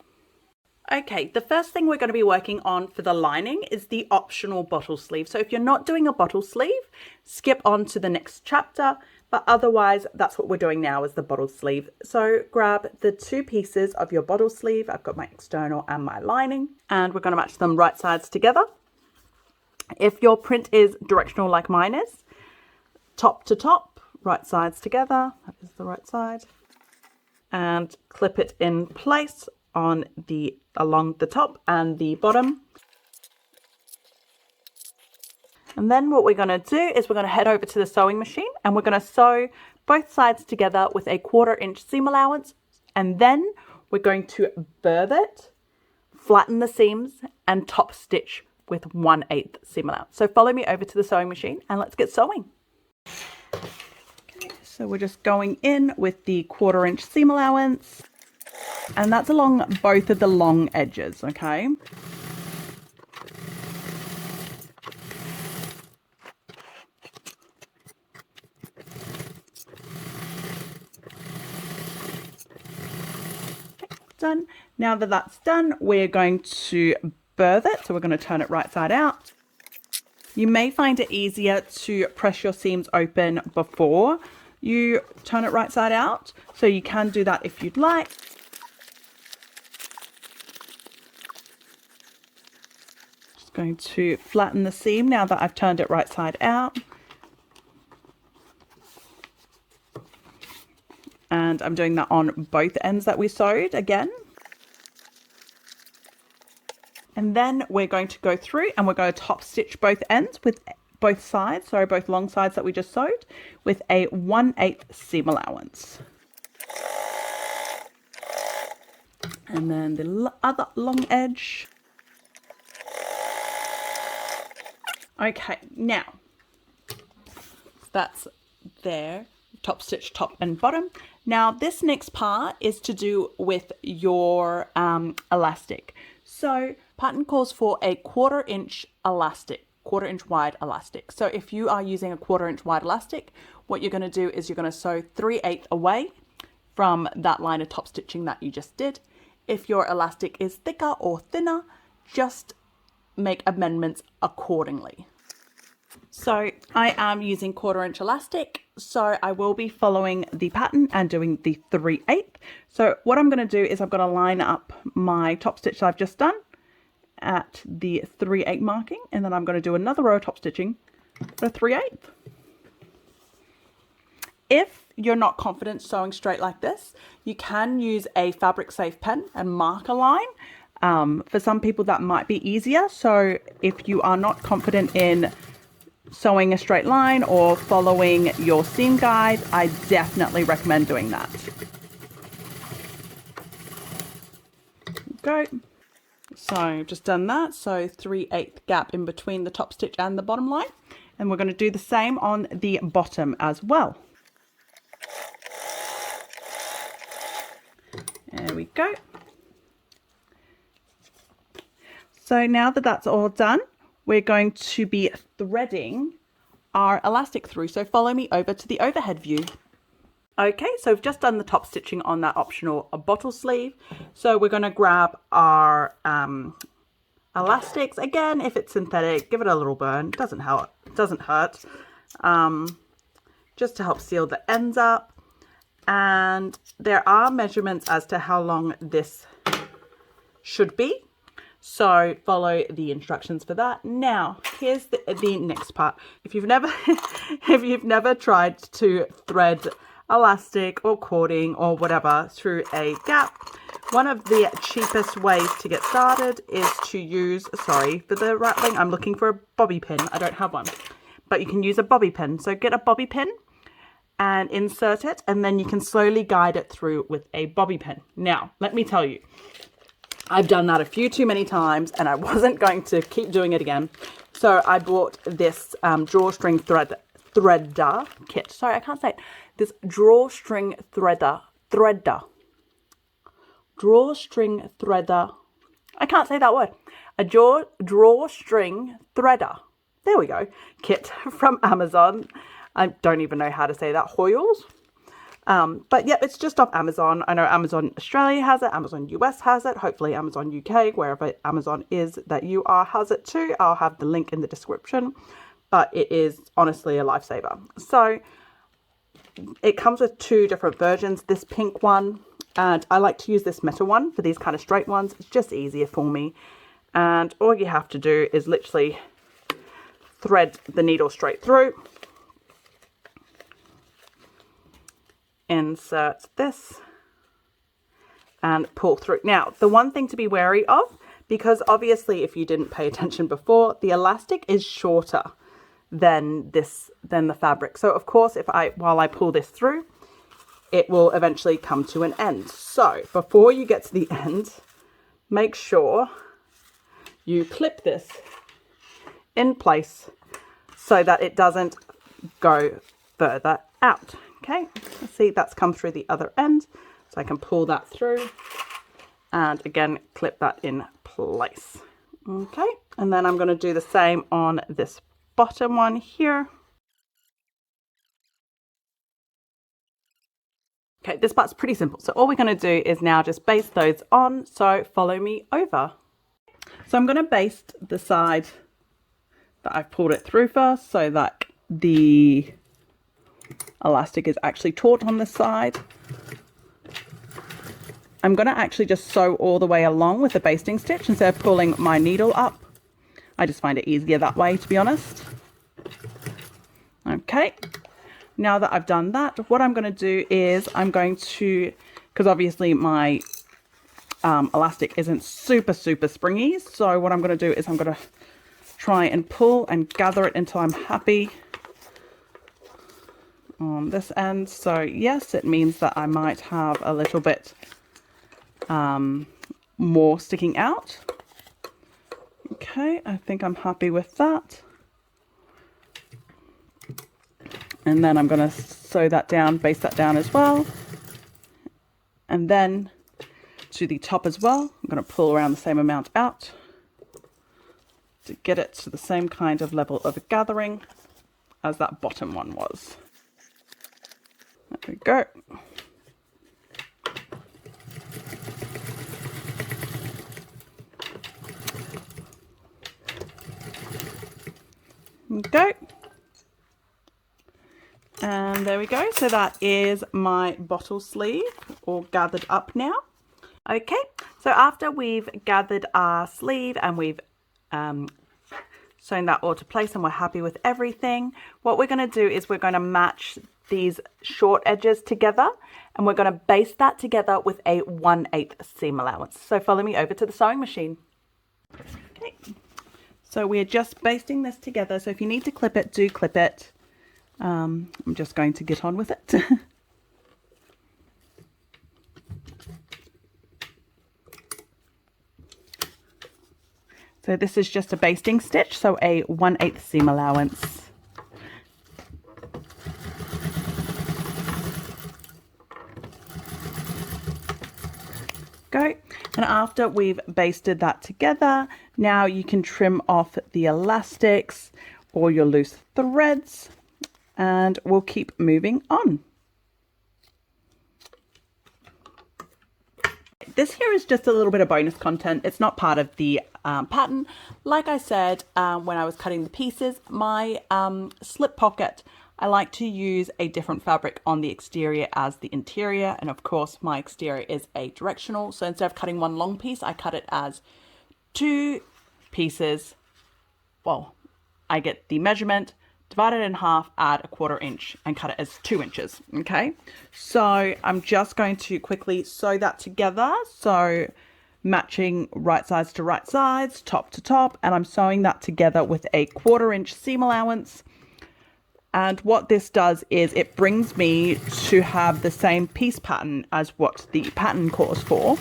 [SPEAKER 1] Okay, the first thing we're going to be working on for the lining is the optional bottle sleeve. So if you're not doing a bottle sleeve, skip on to the next chapter. But otherwise, that's what we're doing now is the bottle sleeve. So grab the 2 pieces of your bottle sleeve. I've got my external and my lining, and we're going to match them right sides together. If your print is directional like mine is, top to top, right sides together. That is the right side. And clip it in place on along the top and the bottom. And then what we're going to do is we're going to head over to the sewing machine and we're going to sew both sides together with a 1/4 inch seam allowance. And then we're going to burr it, flatten the seams, and top stitch with 1/8 seam allowance. So follow me over to the sewing machine and let's get sewing. Okay, so we're just going in with the 1/4 inch seam allowance, and that's along both of the long edges, okay? Done. Now that that's done, we're going to burr it. So we're going to turn it right side out. You may find it easier to press your seams open before you turn it right side out. So you can do that if you'd like. Just going to flatten the seam now that I've turned it right side out. And I'm doing that on both ends that we sewed again. And then we're going to go through and we're going to top stitch both ends with both sides, sorry, both long sides that we just sewed with a 1/8 seam allowance. And then the other long edge. Okay, now that's there. Top stitch top and bottom. Now this next part is to do with your elastic. So pattern calls for a 1/4 inch elastic, 1/4 inch wide elastic. So if you are using a 1/4 inch wide elastic, what you're going to do is you're going to sew 3/8 away from that line of top stitching that you just did. If your elastic is thicker or thinner, just make amendments accordingly. So I am using 1/4 inch elastic, so I will be following the pattern and doing the 3/8. So what I'm going to do is I'm going to line up my top stitch I've just done at the 3/8 marking, and then I'm going to do another row of top stitching for 3/8. If you're not confident sewing straight like this, you can use a fabric safe pen and mark a line. For some people that might be easier, so if you are not confident in sewing a straight line or following your seam guide, I definitely recommend doing that. Go. So I've just done that. So 3/8 gap in between the top stitch and the bottom line. And we're going to do the same on the bottom as well. There we go. So now that that's all done, we're going to be threading our elastic through. So follow me over to the overhead view. Okay, so we've just done the top stitching on that optional bottle sleeve. So we're going to grab our elastics. Again, if it's synthetic, give it a little burn. It doesn't hurt. It doesn't hurt. Just to help seal the ends up. And there are measurements as to how long this should be. So follow the instructions for that. Now, here's the next part. If you've never tried to thread elastic or cording or whatever through a gap, one of the cheapest ways to get started is to use, sorry for the rattling, I'm looking for a bobby pin. I don't have one, but you can use a bobby pin. So get a bobby pin and insert it, and then you can slowly guide it through with a bobby pin. Now, let me tell you, I've done that a few too many times and I wasn't going to keep doing it again. So I bought this drawstring threader kit. Sorry, I can't say it. This drawstring drawstring threader. I can't say that word. A drawstring threader. There we go. Kit from Amazon. I don't even know how to say that. Hoyles. But yeah, it's just off Amazon. I know Amazon Australia has it. Amazon US has it. Hopefully Amazon UK, wherever Amazon is that you are, has it too. I'll have the link in the description. But it is honestly a lifesaver. So it comes with two different versions. This pink one, and I like to use this metal one for these kind of straight ones. It's just easier for me. And all you have to do is literally thread the needle straight through. Insert this and pull through. Now, the one thing to be wary of, because obviously if you didn't pay attention before, the elastic is shorter than the fabric. So of course, while I pull this through, it will eventually come to an end. So before you get to the end, make sure you clip this in place so that it doesn't go further out. Okay, see that's come through the other end, so I can pull that through and again clip that in place. Okay, and then I'm going to do the same on this bottom one here. Okay, this part's pretty simple. So all we're going to do is now just baste those on. So follow me over. So I'm going to baste the side that I've pulled it through first so that the elastic is actually taut on the side. I'm going to actually just sew all the way along with the basting stitch instead of pulling my needle up. I just find it easier that way, to be honest. Okay, now that I've done that, what I'm going to do is I'm going to, because obviously my elastic isn't super springy, so what I'm going to do is I'm going to try and pull and gather it until I'm happy on this end. So yes, it means that I might have a little bit more sticking out. Okay, I think I'm happy with that. And then I'm going to sew that down, baste that down as well. And then to the top as well, I'm going to pull around the same amount out to get it to the same kind of level of gathering as that bottom one was. There we go. Okay. And there we go. So that is my bottle sleeve all gathered up now. Okay. So after we've gathered our sleeve and we've sewn that all to place and we're happy with everything, what we're going to do is we're going to match these short edges together and we're going to baste that together with a 1/8 seam allowance. So follow me over to the sewing machine. Okay, so we're just basting this together, so if you need to clip it, do clip it. I'm just going to get on with it. So this is just a basting stitch, so a 1/8 seam allowance. Go. And after we've basted that together, now you can trim off the elastics or your loose threads, and we'll keep moving on. This here is just a little bit of bonus content. It's not part of the pattern. Like I said, when I was cutting the pieces, my slip pocket, I like to use a different fabric on the exterior as the interior. And of course, my exterior is a directional. So instead of cutting one long piece, I cut it as 2 pieces. Well, I get the measurement, divide it in half, add 1/4 inch and cut it as 2 inches. Okay, so I'm just going to quickly sew that together. So matching right sides to right sides, top to top, and I'm sewing that together with a 1/4 inch seam allowance. And what this does is it brings me to have the same piece pattern as what the pattern calls for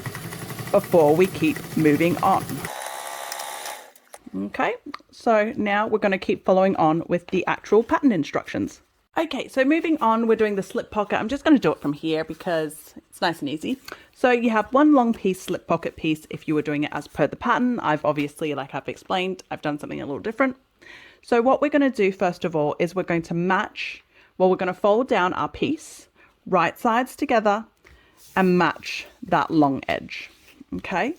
[SPEAKER 1] before we keep moving on. Okay, so now we're going to keep following on with the actual pattern instructions. Okay, so moving on, we're doing the slip pocket. I'm just going to do it from here because it's nice and easy. So you have one long piece, slip pocket piece, if you were doing it as per the pattern. I've obviously, like I've explained, I've done something a little different. So what we're going to do first of all is we're going to match, well, we're going to fold down our piece, right sides together, and match that long edge. Okay.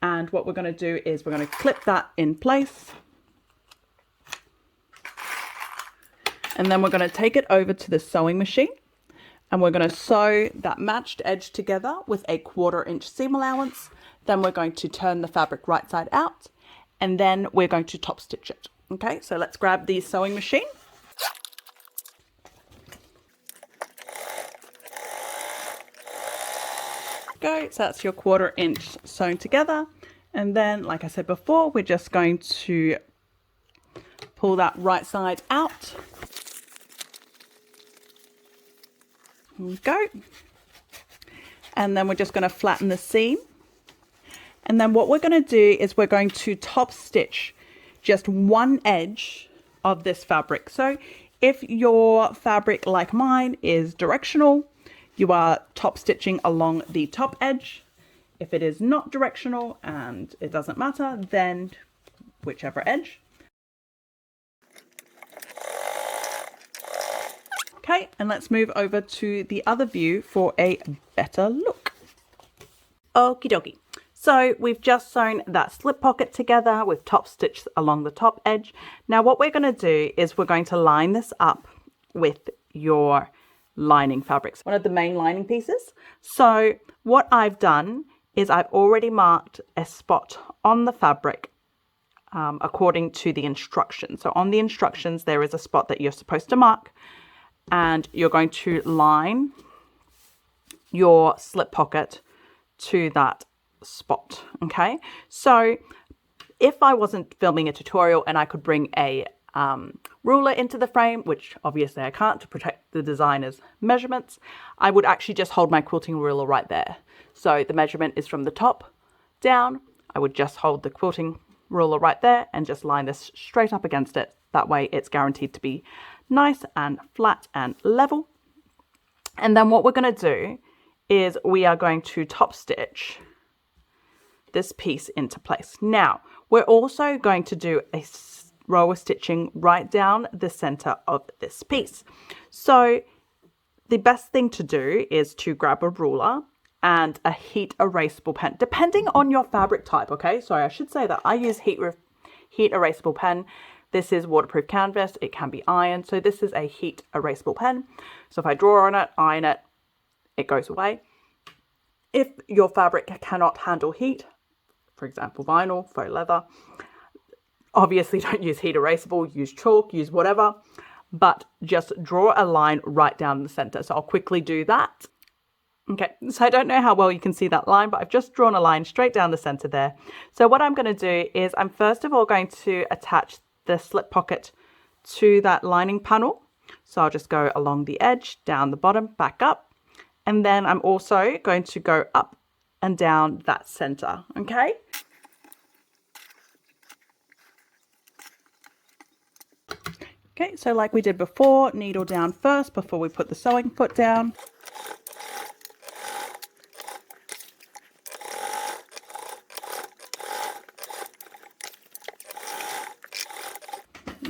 [SPEAKER 1] And what we're going to do is we're going to clip that in place. And then we're going to take it over to the sewing machine. And we're going to sew that matched edge together with a 1/4 inch seam allowance. Then we're going to turn the fabric right side out. And then we're going to top stitch it. Okay, so let's grab the sewing machine. Go, so that's your 1/4 inch sewn together, and then like I said before, we're just going to pull that right side out. There we go, and then we're just going to flatten the seam, and then what we're going to do is we're going to top stitch just one edge of this fabric. So if your fabric like mine is directional, you are top stitching along the top edge. If it is not directional and it doesn't matter, then whichever edge. Okay, and let's move over to the other view for a better look. Okie dokie. So we've just sewn that slip pocket together with top stitch along the top edge. Now what we're going to do is we're going to line this up with your lining fabrics, one of the main lining pieces. So what I've done is I've already marked a spot on the fabric according to the instructions. So on the instructions, there is a spot that you're supposed to mark, and you're going to line your slip pocket to that spot. Okay, so if I wasn't filming a tutorial and I could bring a ruler into the frame, which obviously I can't to protect the designer's measurements, I would actually just hold my quilting ruler right there. So the measurement is from the top down. I would just hold the quilting ruler right there and just line this straight up against it. That way it's guaranteed to be nice and flat and level. And then what we're going to do is we are going to top stitch this piece into place. Now we're also going to do a row of stitching right down the center of this piece. So the best thing to do is to grab a ruler and a heat erasable pen, depending on your fabric type. Okay, so I should say that I use heat erasable pen. This is waterproof canvas. It can be ironed. So this is a heat erasable pen. So if I draw on it, iron it, it goes away. If your fabric cannot handle heat, for example, vinyl, faux leather, obviously don't use heat erasable, use chalk, use whatever, but just draw a line right down the center. So I'll quickly do that. Okay, so I don't know how well you can see that line, but I've just drawn a line straight down the center there. So what I'm going to do is I'm first of all going to attach the slip pocket to that lining panel. So I'll just go along the edge, down the bottom, back up. And then I'm also going to go up and down that center, okay? Okay, so like we did before, needle down first before we put the sewing foot down.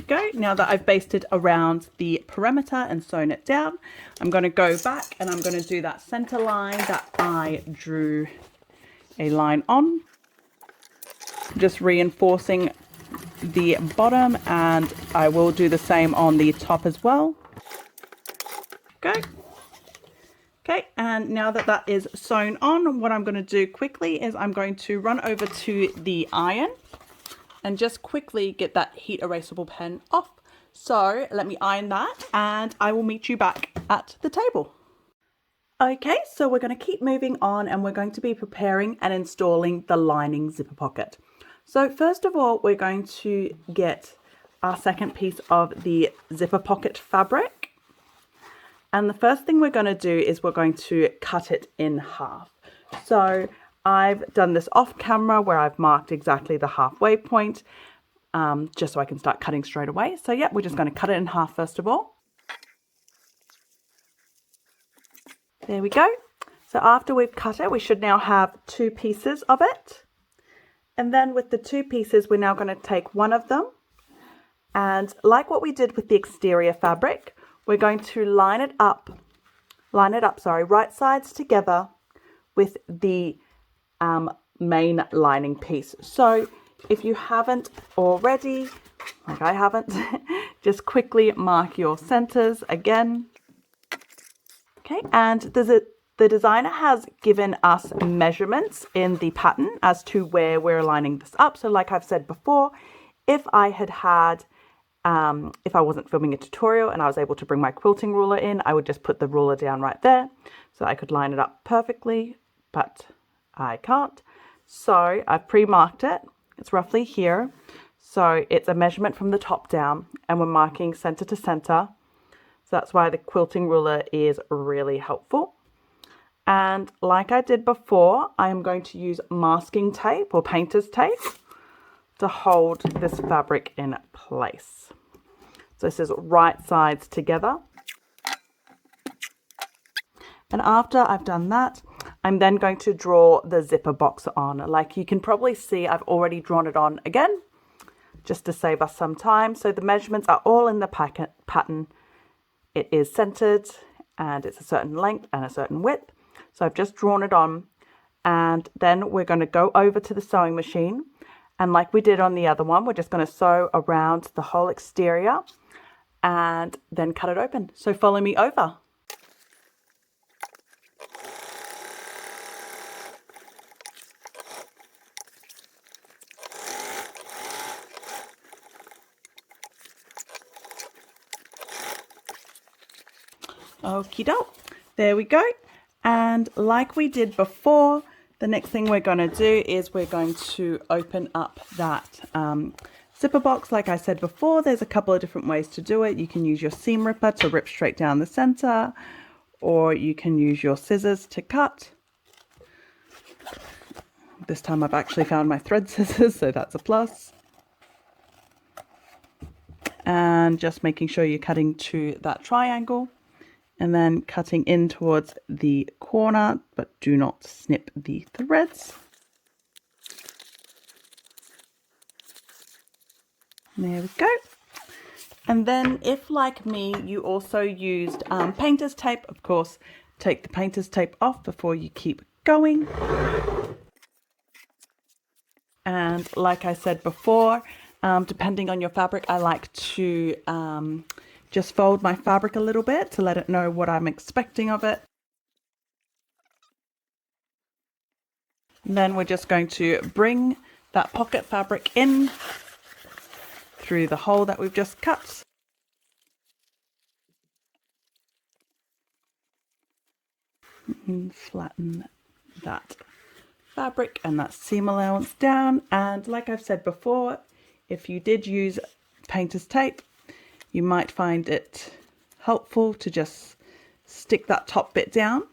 [SPEAKER 1] Go. Now that I've basted around the perimeter and sewn it down, I'm going to go back and I'm going to do that center line that I drew a line on, just reinforcing the bottom, and I will do the same on the top as well. Go. Okay, and now that that is sewn on, what I'm going to do quickly is I'm going to run over to the iron and just quickly get that heat erasable pen off. So let me iron that and I will meet you back at the table. Okay, so we're going to keep moving on and we're going to be preparing and installing the lining zipper pocket. So first of all, we're going to get our second piece of the zipper pocket fabric. And the first thing we're going to do is we're going to cut it in half. So I've done this off camera where I've marked exactly the halfway point, just so I can start cutting straight away. So yeah, we're just going to cut it in half first of all. There we go. So after we've cut it, we should now have two pieces of it. And then with the two pieces, we're now going to take one of them. And like what we did with the exterior fabric, we're going to line it up, right sides together with the main lining piece. So if you haven't already, like I haven't, just quickly mark your centers again. Okay, and the designer has given us measurements in the pattern as to where we're lining this up. So like I've said before, if I wasn't filming a tutorial and I was able to bring my quilting ruler in, I would just put the ruler down right there so I could line it up perfectly, but I can't. So I've pre-marked it. It's roughly here. So it's a measurement from the top down and we're marking center to center. So that's why the quilting ruler is really helpful. And like I did before, I am going to use masking tape or painter's tape to hold this fabric in place. So this is right sides together. And after I've done that, I'm then going to draw the zipper box on. Like you can probably see, I've already drawn it on again, just to save us some time. So the measurements are all in the pattern. It is centered and it's a certain length and a certain width. So I've just drawn it on, and then we're going to go over to the sewing machine. And like we did on the other one, we're just going to sew around the whole exterior and then cut it open. So follow me over. Okie doke, there we go. And like we did before, the next thing we're going to do is we're going to open up that zipper box. Like I said before, there's a couple of different ways to do it. You can use your seam ripper to rip straight down the center, or you can use your scissors to cut. This time I've actually found my thread scissors, so that's a plus. And just making sure you're cutting to that triangle. And then cutting in towards the corner, but do not snip the threads. There we go. And then if, like me, you also used painter's tape, of course, take the painter's tape off before you keep going. And like I said before, depending on your fabric, I like to just fold my fabric a little bit to let it know what I'm expecting of it. And then we're just going to bring that pocket fabric in through the hole that we've just cut. And flatten that fabric and that seam allowance down. And like I've said before, if you did use painter's tape, you might find it helpful to just stick that top bit down.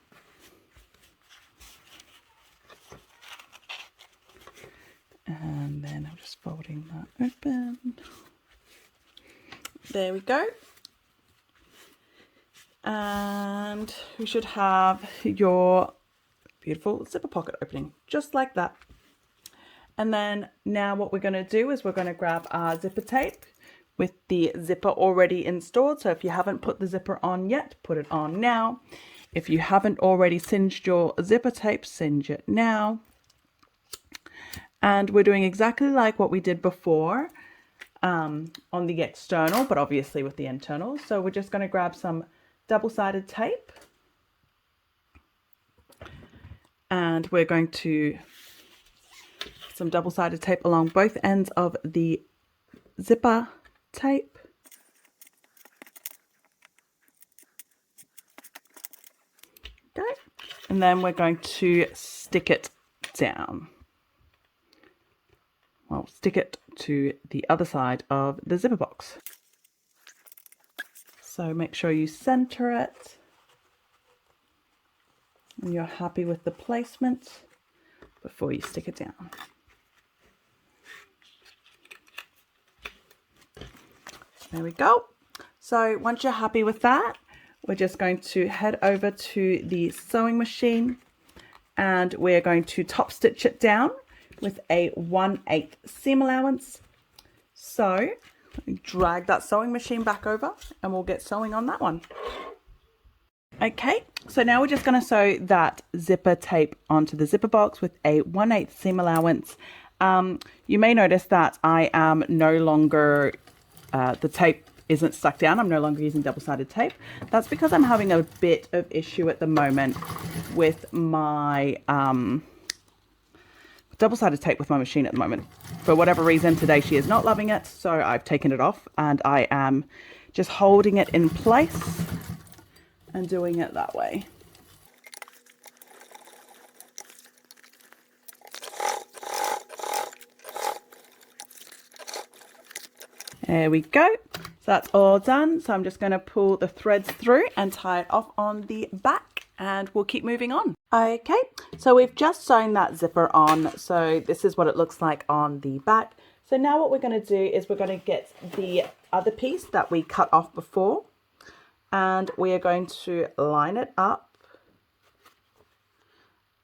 [SPEAKER 1] And then I'm just folding that open. There we go. And we should have your beautiful zipper pocket opening, just like that. And then now what we're going to do is we're going to grab our zipper tape, with the zipper already installed. So if you haven't put the zipper on yet, put it on now. If you haven't already singed your zipper tape, singe it now. And we're doing exactly like what we did before on the external, but obviously with the internal. So we're just going to grab some double-sided tape. And we're going to put some double-sided tape along both ends of the zipper tape. Okay. And then we're going to stick it down. Well, stick it to the other side of the zipper box. So make sure you center it and you're happy with the placement before you stick it down. There we go. So once you're happy with that, we're just going to head over to the sewing machine and we're going to top stitch it down with a 1/8 seam allowance. So drag that sewing machine back over and we'll get sewing on that one. Okay, so now we're just going to sew that zipper tape onto the zipper box with a 1/8 seam allowance. You may notice that I am no longer, the tape isn't stuck down. I'm no longer using double-sided tape. That's because I'm having a bit of issue at the moment with my double-sided tape with my machine at the moment. For whatever reason, today she is not loving it, so I've taken it off and I am just holding it in place and doing it that way. There we go. So that's all done. So I'm just going to pull the threads through and tie it off on the back and we'll keep moving on. Okay, so we've just sewn that zipper on. So this is what it looks like on the back. So now what we're going to do is we're going to get the other piece that we cut off before and we are going to line it up,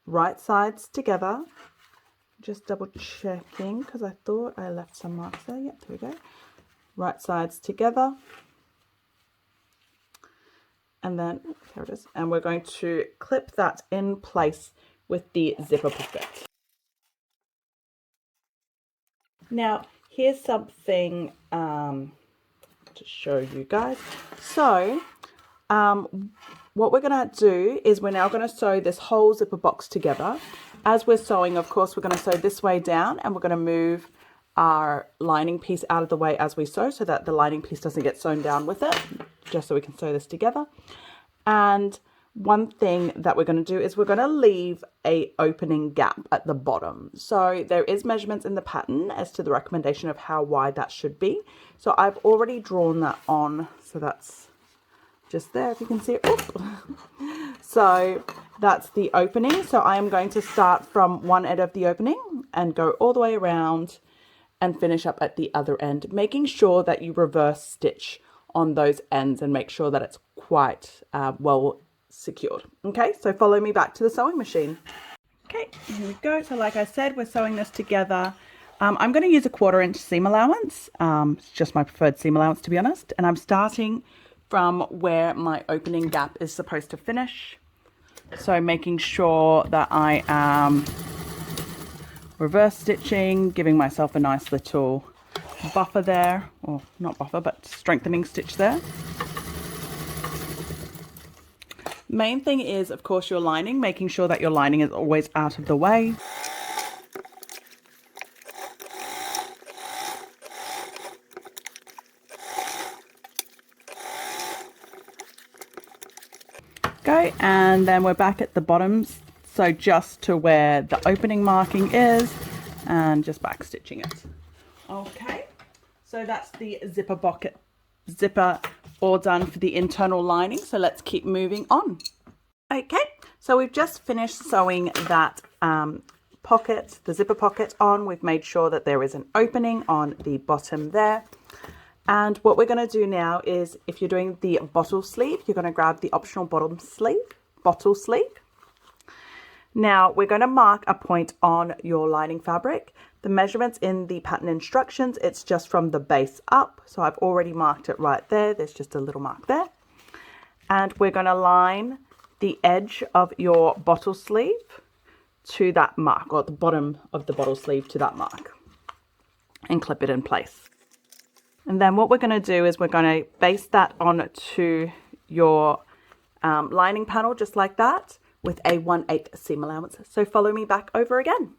[SPEAKER 1] right sides together. Just double checking because I thought I left some marks there. Yep, there we go. Right sides together. And then, here it is. And we're going to clip that in place with the zipper pocket. Now, here's something to show you guys. So, what we're going to do is we're now going to sew this whole zipper box together. As we're sewing, of course, we're going to sew this way down and we're going to move our lining piece out of the way as we sew so that the lining piece doesn't get sewn down with it, just so we can sew this together. And one thing that we're going to do is we're going to leave a opening gap at the bottom. So there is measurements in the pattern as to the recommendation of how wide that should be. So I've already drawn that on. So that's just there, if you can see it. Oop. So that's the opening. So I am going to start from one end of the opening and go all the way around and finish up at the other end, making sure that you reverse stitch on those ends and make sure that it's quite well secured. Okay, so follow me back to the sewing machine. Okay, here we go. So like I said, we're sewing this together. I'm going to use a 1/4 inch seam allowance. It's just my preferred seam allowance, to be honest. And I'm starting from where my opening gap is supposed to finish. So making sure that I am reverse stitching, giving myself a nice little buffer there, or not buffer, but strengthening stitch there. Main thing is, of course, your lining, making sure that your lining is always out of the way. Go, and then we're back at the bottoms. So just to where the opening marking is and just back stitching it. Okay, so that's the zipper all done for the internal lining. So let's keep moving on. Okay, so we've just finished sewing that pocket, the zipper pocket on. We've made sure that there is an opening on the bottom there. And what we're going to do now is, if you're doing the bottle sleeve, you're going to grab the optional bottle sleeve. Now we're going to mark a point on your lining fabric The measurements in the pattern instructions, it's just from the base up. So I've already marked it right there. There's just a little mark there. And we're going to line the edge of your bottle sleeve to that mark, or the bottom of the bottle sleeve to that mark, and clip it in place. And then what we're going to do is we're going to base that onto your lining panel just like that with a 1/8 seam allowance. So follow me back over again.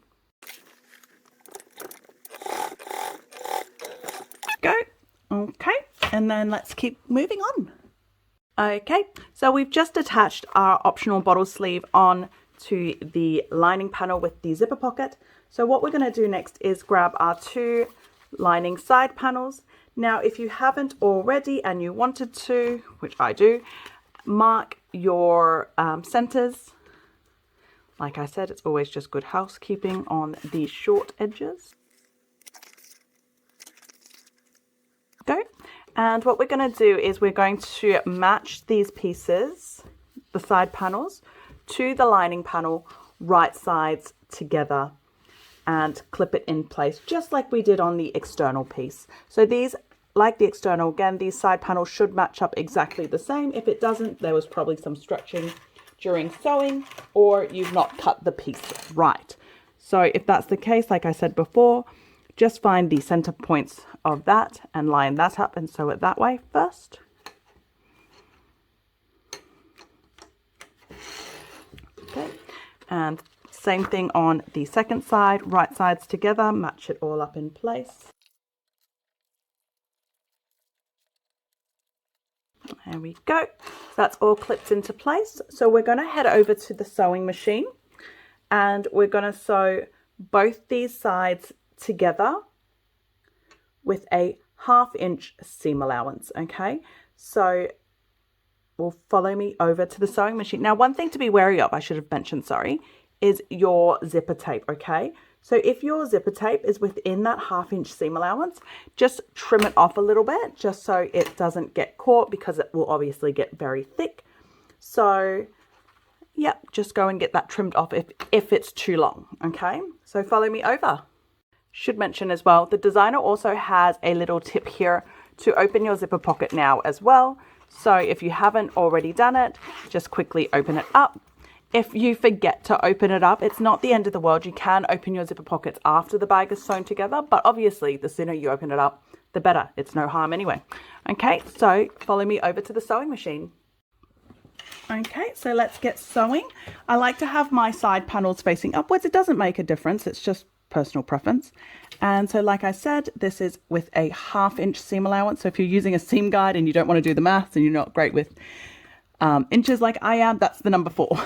[SPEAKER 1] Go. Okay, and then let's keep moving on. Okay, so we've just attached our optional bottle sleeve on to the lining panel with the zipper pocket. So what we're going to do next is grab our 2 lining side panels. Now, if you haven't already and you wanted to, which I do, mark your centers. Like I said, it's always just good housekeeping on the short edges. Go. And what we're going to do is we're going to match these pieces, the side panels, to the lining panel, right sides together, and clip it in place just like we did on the external piece. So these, like the external, again, these side panels should match up exactly the same. If it doesn't, there was probably some stretching during sewing, or you've not cut the piece right. So if that's the case, like I said before, just find the center points of that and line that up and sew it that way first. Okay, and same thing on the second side, right sides together, match it all up in place. There we go. So that's all clipped into place. So we're going to head over to the sewing machine and we're going to sew both these sides together with a 1/2 inch seam allowance. Okay, so will follow me over to the sewing machine. Now, one thing to be wary of, I should have mentioned, sorry, is your zipper tape, okay? So if your zipper tape is within that 1/2 inch seam allowance, just trim it off a little bit just so it doesn't get caught, because it will obviously get very thick. So, yeah, just go and get that trimmed off if it's too long, okay? So follow me over. Should mention as well, the designer also has a little tip here to open your zipper pocket now as well. So if you haven't already done it, just quickly open it up. If you forget to open it up, it's not the end of the world. You can open your zipper pockets after the bag is sewn together, but obviously the sooner you open it up, the better. It's no harm anyway. Okay, so follow me over to the sewing machine. Okay, so let's get sewing. I like to have my side panels facing upwards. It doesn't make a difference. It's just personal preference. And so like I said, this is with a 1/2 inch seam allowance. So if you're using a seam guide and you don't want to do the maths and you're not great with inches like I am, that's the number 4.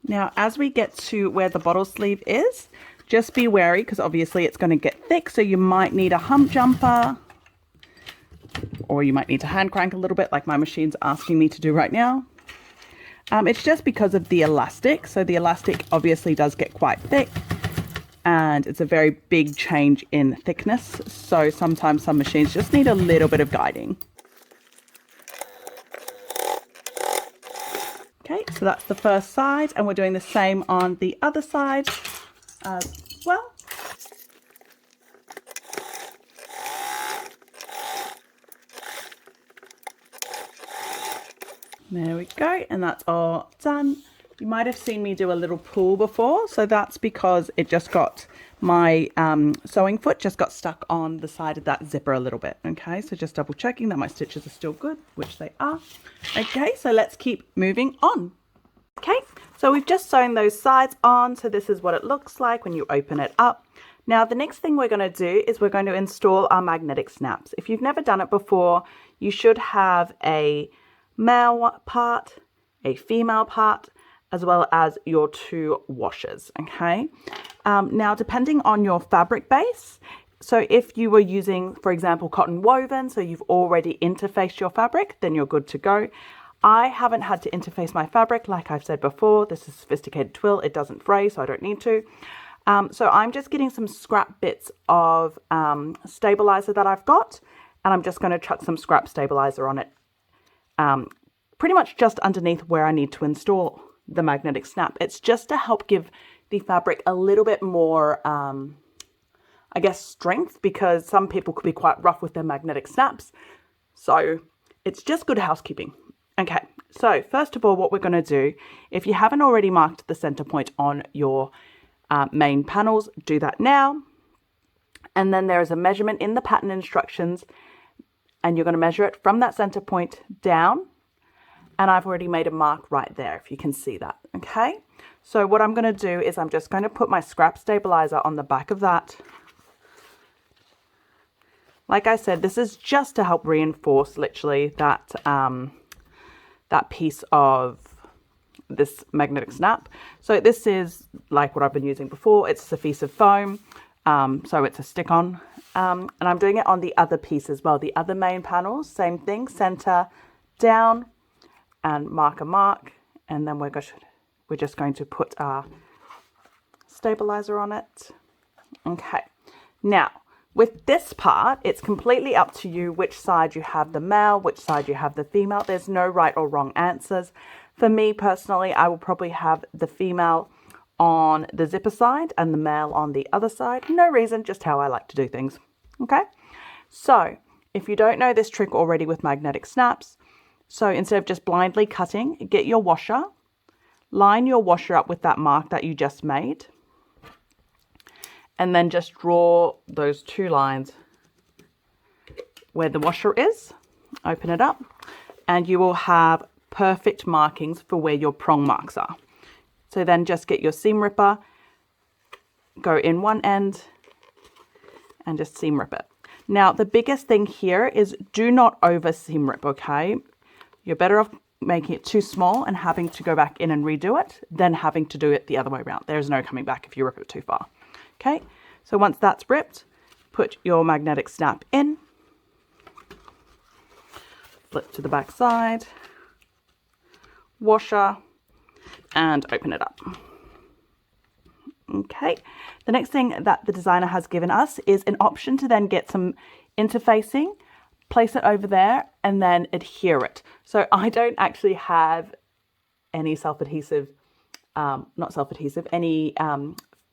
[SPEAKER 1] Now, as we get to where the bottle sleeve is, just be wary because obviously it's going to get thick. So you might need a hump jumper, or you might need to hand crank a little bit like my machine's asking me to do right now. It's just because of the elastic. So the elastic obviously does get quite thick and it's a very big change in thickness. So sometimes some machines just need a little bit of guiding. Okay, so that's the first side and we're doing the same on the other side as well. There we go, and that's all done. You might have seen me do a little pull before, so that's because it just got my sewing foot just got stuck on the side of that zipper a little bit. Okay, so just double checking that my stitches are still good, which they are. Okay, so let's keep moving on. Okay, so we've just sewn those sides on, so this is what it looks like when you open it up. Now the next thing we're going to do is we're going to install our magnetic snaps. If you've never done it before, you should have a male part, a female part, as well as your 2 washers. Okay, now depending on your fabric base, so if you were using, for example, cotton woven, so you've already interfaced your fabric, then you're good to go. I haven't had to interface my fabric, like I've said before. This is sophisticated twill, it doesn't fray, so I don't need to. So I'm just getting some scrap bits of stabilizer that I've got, and I'm just going to chuck some scrap stabilizer on it, pretty much just underneath where I need to install the magnetic snap. It's just to help give the fabric a little bit more, I guess, strength, because some people could be quite rough with their magnetic snaps. So it's just good housekeeping. Okay, so first of all, what we're going to do, if you haven't already marked the center point on your main panels, do that now. And then there is a measurement in the pattern instructions, and you're going to measure it from that center point down. And I've already made a mark right there, if you can see that. Okay, so what I'm going to do is I'm just going to put my scrap stabilizer on the back of that. Like I said, this is just to help reinforce literally that that piece of this magnetic snap. So this is like what I've been using before. It's adhesive foam, so it's a stick-on, and I'm doing it on the other piece as well. The other main panels, same thing, center down and mark a mark, and then we're just going to put our stabilizer on it. Okay, now with this part, it's completely up to you which side you have the male, which side you have the female. There's no right or wrong answers. For me personally, I will probably have the female on the zipper side and the male on the other side. No reason, just how I like to do things. Okay, so if you don't know this trick already with magnetic snaps, so instead of just blindly cutting, get your washer, line your washer up with that mark that you just made, and then just draw those two lines where the washer is. Open it up, and you will have perfect markings for where your prong marks are. So then just get your seam ripper, go in one end, and just seam rip it. Now, the biggest thing here is do not over seam rip, okay? You're better off making it too small and having to go back in and redo it than having to do it the other way around. There's no coming back if you rip it too far. Okay, so once that's ripped, put your magnetic snap in, flip to the back side, washer, and open it up. Okay, the next thing that the designer has given us is an option to then get some interfacing, place it over there, and then adhere it. So I don't actually have any self-adhesive, any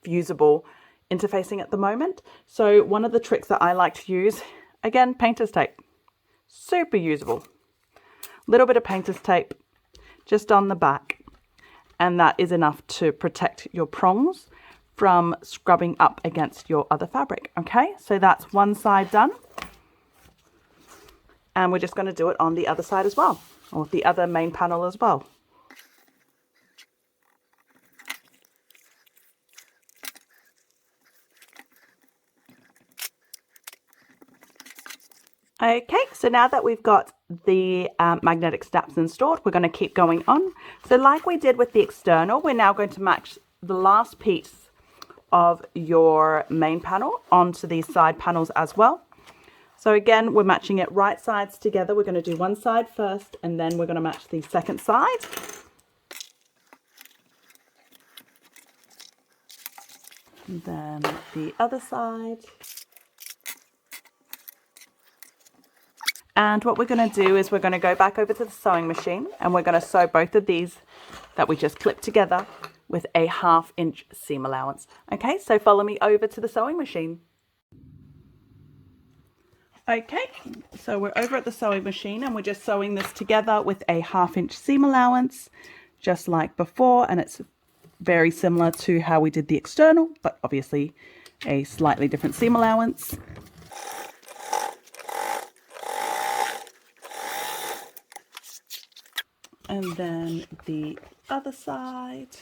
[SPEAKER 1] fusible interfacing at the moment. So one of the tricks that I like to use, again, painter's tape. Super usable. Little bit of painter's tape just on the back, and that is enough to protect your prongs from scrubbing up against your other fabric. Okay, so that's one side done, and we're just going to do it on the other side as well, or the other main panel as well. Okay, so now that we've got the magnetic snaps installed, we're going to keep going on. So like we did with the external, we're now going to match the last piece of your main panel onto these side panels as well. So again, we're matching it right sides together. We're going to do one side first, and then we're going to match the second side. And then the other side. And what we're going to do is we're going to go back over to the sewing machine, and we're going to sew both of these that we just clipped together with a 1/2 inch seam allowance. Okay, so follow me over to the sewing machine. Okay, so we're over at the sewing machine, and we're just sewing this together with a 1/2 inch seam allowance, just like before, and it's very similar to how we did the external, but obviously a slightly different seam allowance. And then the other side.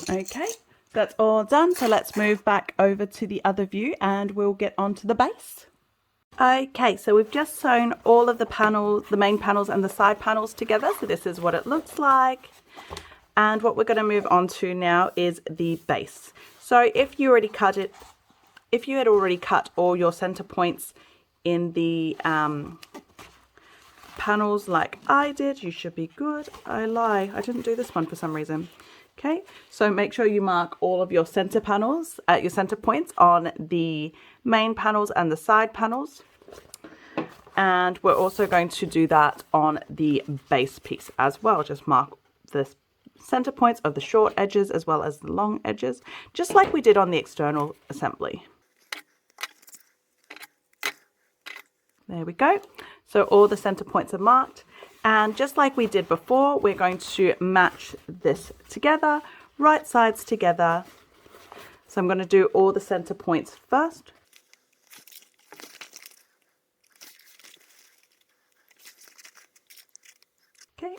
[SPEAKER 1] Okay, that's all done. So let's move back over to the other view, and we'll get onto the base. Okay, so we've just sewn all of the panels, the main panels and the side panels together. So this is what it looks like. And what we're going to move on to now is the base. So if you already cut it, if you had already cut all your center points in the panels like I did, you should be good. I lie, I didn't do this one for some reason. Okay, so make sure you mark all of your center panels, your center points on the main panels and the side panels. And we're also going to do that on the base piece as well. Just mark the center points of the short edges as well as the long edges, just like we did on the external assembly. There we go. So all the center points are marked. And just like we did before, we're going to match this together, right sides together. So I'm going to do all the center points first. Okay,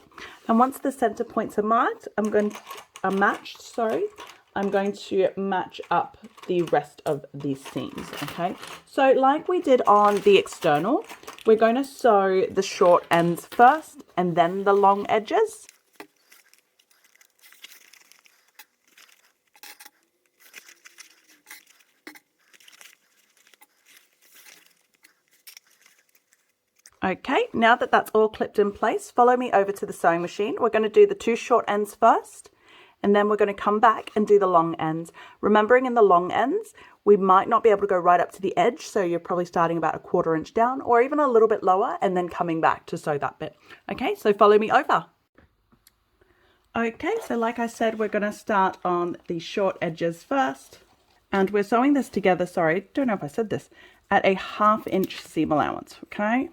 [SPEAKER 1] and once the center points are matched, I'm going to match up the rest of these seams. Okay, so like we did on the external, we're going to sew the short ends first and then the long edges. Okay, now that that's all clipped in place, follow me over to the sewing machine. We're going to do the 2 short ends first, and then we're going to come back and do the long ends. Remembering in the long ends, we might not be able to go right up to the edge, so you're probably starting about a 1/4 inch down or even a little bit lower and then coming back to sew that bit. Okay, so follow me over. Okay, so like I said, we're going to start on the short edges first, and we're sewing this together, sorry, don't know if I said this, at a 1/2 inch seam allowance, okay?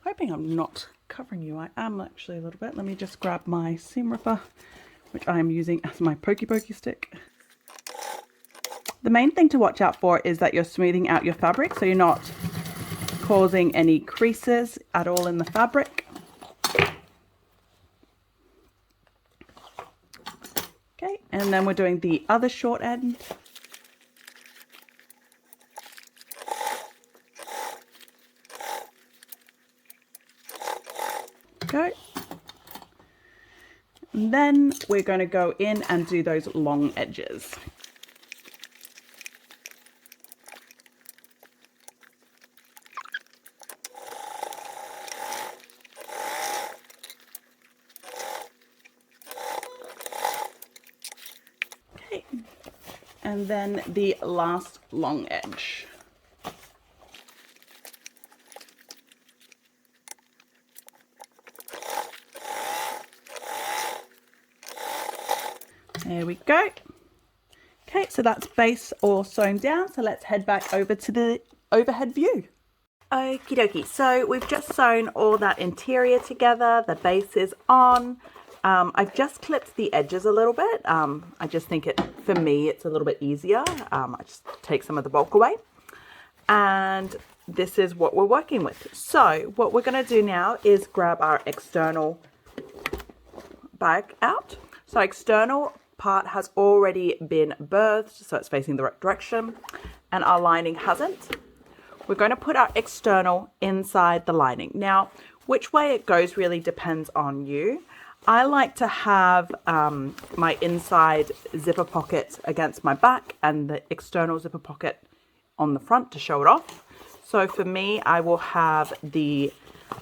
[SPEAKER 1] Hoping I'm not covering you. I am actually a little bit. Let me just grab my seam ripper, which I am using as my pokey stick. The main thing to watch out for is that you're smoothing out your fabric so you're not causing any creases at all in the fabric. Okay, and then we're doing the other short end. Go. And then we're going to go in and do those long edges. Okay. And then the last long edge. There we go. Okay, so that's base all sewn down. So let's head back over to the overhead view. Okie dokie, so we've just sewn all that interior together. The base is on. I've just clipped the edges a little bit. I just think for me, it's a little bit easier. I just take some of the bulk away. And this is what we're working with. So what we're going to do now is grab our external bag out. So external part has already been birthed, so it's facing the right direction, and our lining hasn't. We're going to put our external inside the lining. Now, which way it goes really depends on you. I like to have my inside zipper pocket against my back and the external zipper pocket on the front to show it off. So for me, I will have the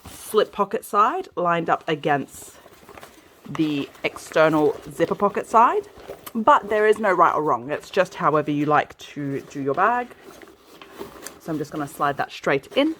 [SPEAKER 1] slip pocket side lined up against the external zipper pocket side, but there is no right or wrong. It's just however you like to do your bag. So I'm just going to slide that straight in.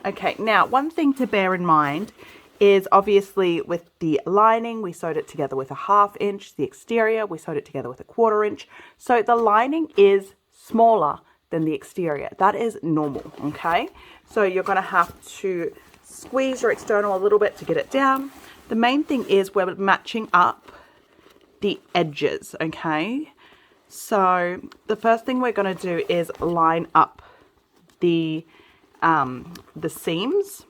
[SPEAKER 1] Okay, now one thing to bear in mind is obviously with the lining, we sewed it together with a 1/2 inch. The exterior, we sewed it together with a 1/4 inch. So the lining is smaller than the exterior. That is normal, okay? So you're going to have to squeeze your external a little bit to get it down. The main thing is we're matching up the edges, okay? So the first thing we're going to do is line up the seams.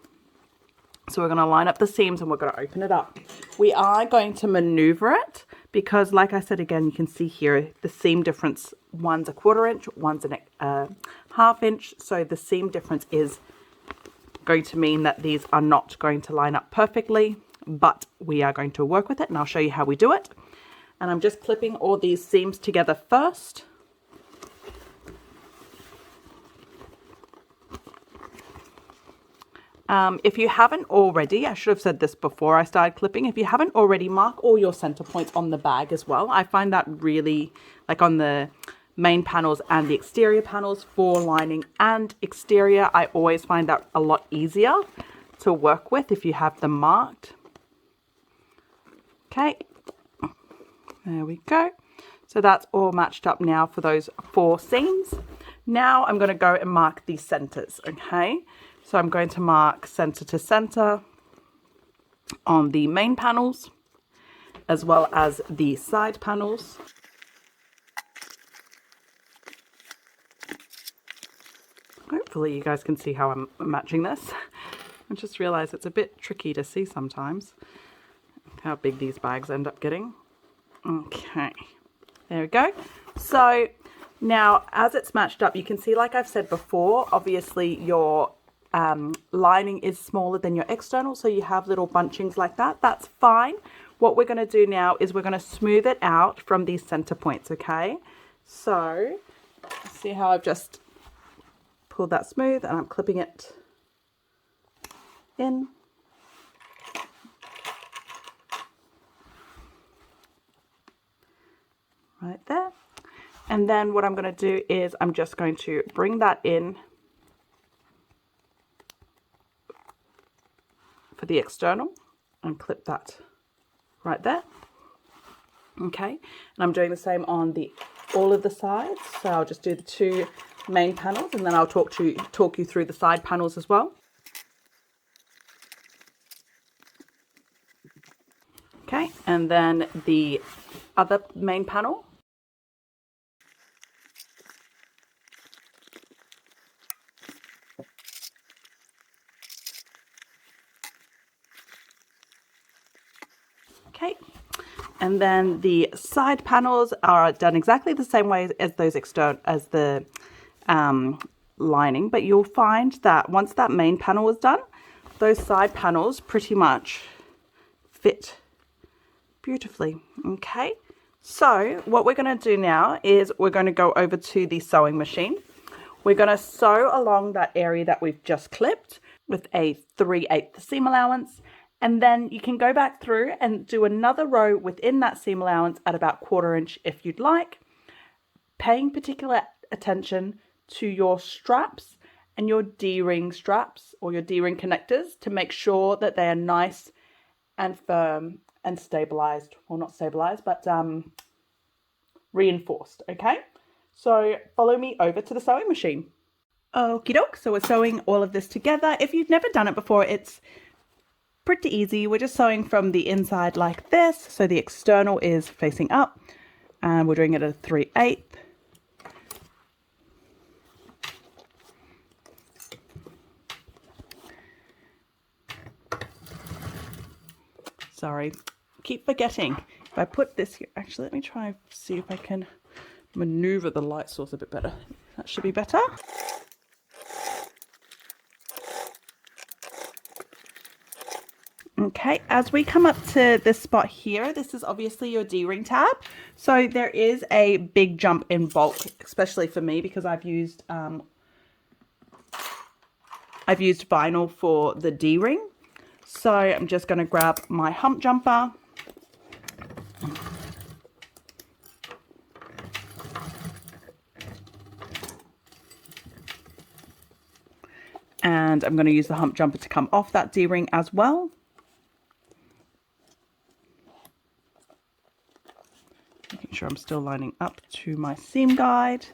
[SPEAKER 1] So we're going to line up the seams and we're going to open it up. We are going to maneuver it because, like I said again, you can see here the seam difference. One's a 1/4 inch, one's a 1/2 inch. So the seam difference is going to mean that these are not going to line up perfectly, but we are going to work with it and I'll show you how we do it. And I'm just clipping all these seams together first. If you haven't already, I should have said this before I started clipping, if you haven't already, mark all your center points on the bag as well. I find that really, like on the main panels and the exterior panels for lining and exterior. I always find that a lot easier to work with if you have them marked. Okay, there we go. So that's all matched up now for those 4 seams. Now I'm going to go and mark the centers, okay? So I'm going to mark center to center on the main panels as well as the side panels. Hopefully you guys can see how I'm matching this. I just realized it's a bit tricky to see sometimes how big these bags end up getting. Okay, there we go. So now as it's matched up, you can see, like I've said before, obviously your lining is smaller than your external, so you have little bunchings like that. That's fine. What we're going to do now is we're going to smooth it out from these center points, okay? So see how I've just pulled that smooth and I'm clipping it in. Right there. And then what I'm going to do is I'm just going to bring that in for the external and clip that right there. Okay, and I'm doing the same on all of the sides. So I'll just do the 2 main panels and then I'll talk you through the side panels as well. Okay, and then the other main panel. Okay, and then the side panels are done exactly the same way as those as the lining, but you'll find that once that main panel is done, those side panels pretty much fit beautifully. Okay, so what we're going to do now is we're going to go over to the sewing machine. We're going to sew along that area that we've just clipped with a 3/8 seam allowance. And then you can go back through and do another row within that seam allowance at about 1/4 inch if you'd like, paying particular attention to your straps and your D-ring straps or your D-ring connectors to make sure that they are nice and firm and stabilized. Well, not stabilized, but reinforced, okay? So follow me over to the sewing machine. Okie doke, so we're sewing all of this together. If you've never done it before, it's pretty easy. We're just sewing from the inside like this. So the external is facing up and we're doing it at a 3/8. Sorry, keep forgetting. If I put this here, actually, let me try see if I can maneuver the light source a bit better. That should be better. Okay, as we come up to this spot here, this is obviously your D-ring tab. So there is a big jump in bulk, especially for me because I've used vinyl for the D-ring. So I'm just going to grab my hump jumper. And I'm going to use the hump jumper to come off that D-ring as well. Making sure I'm still lining up to my seam guide.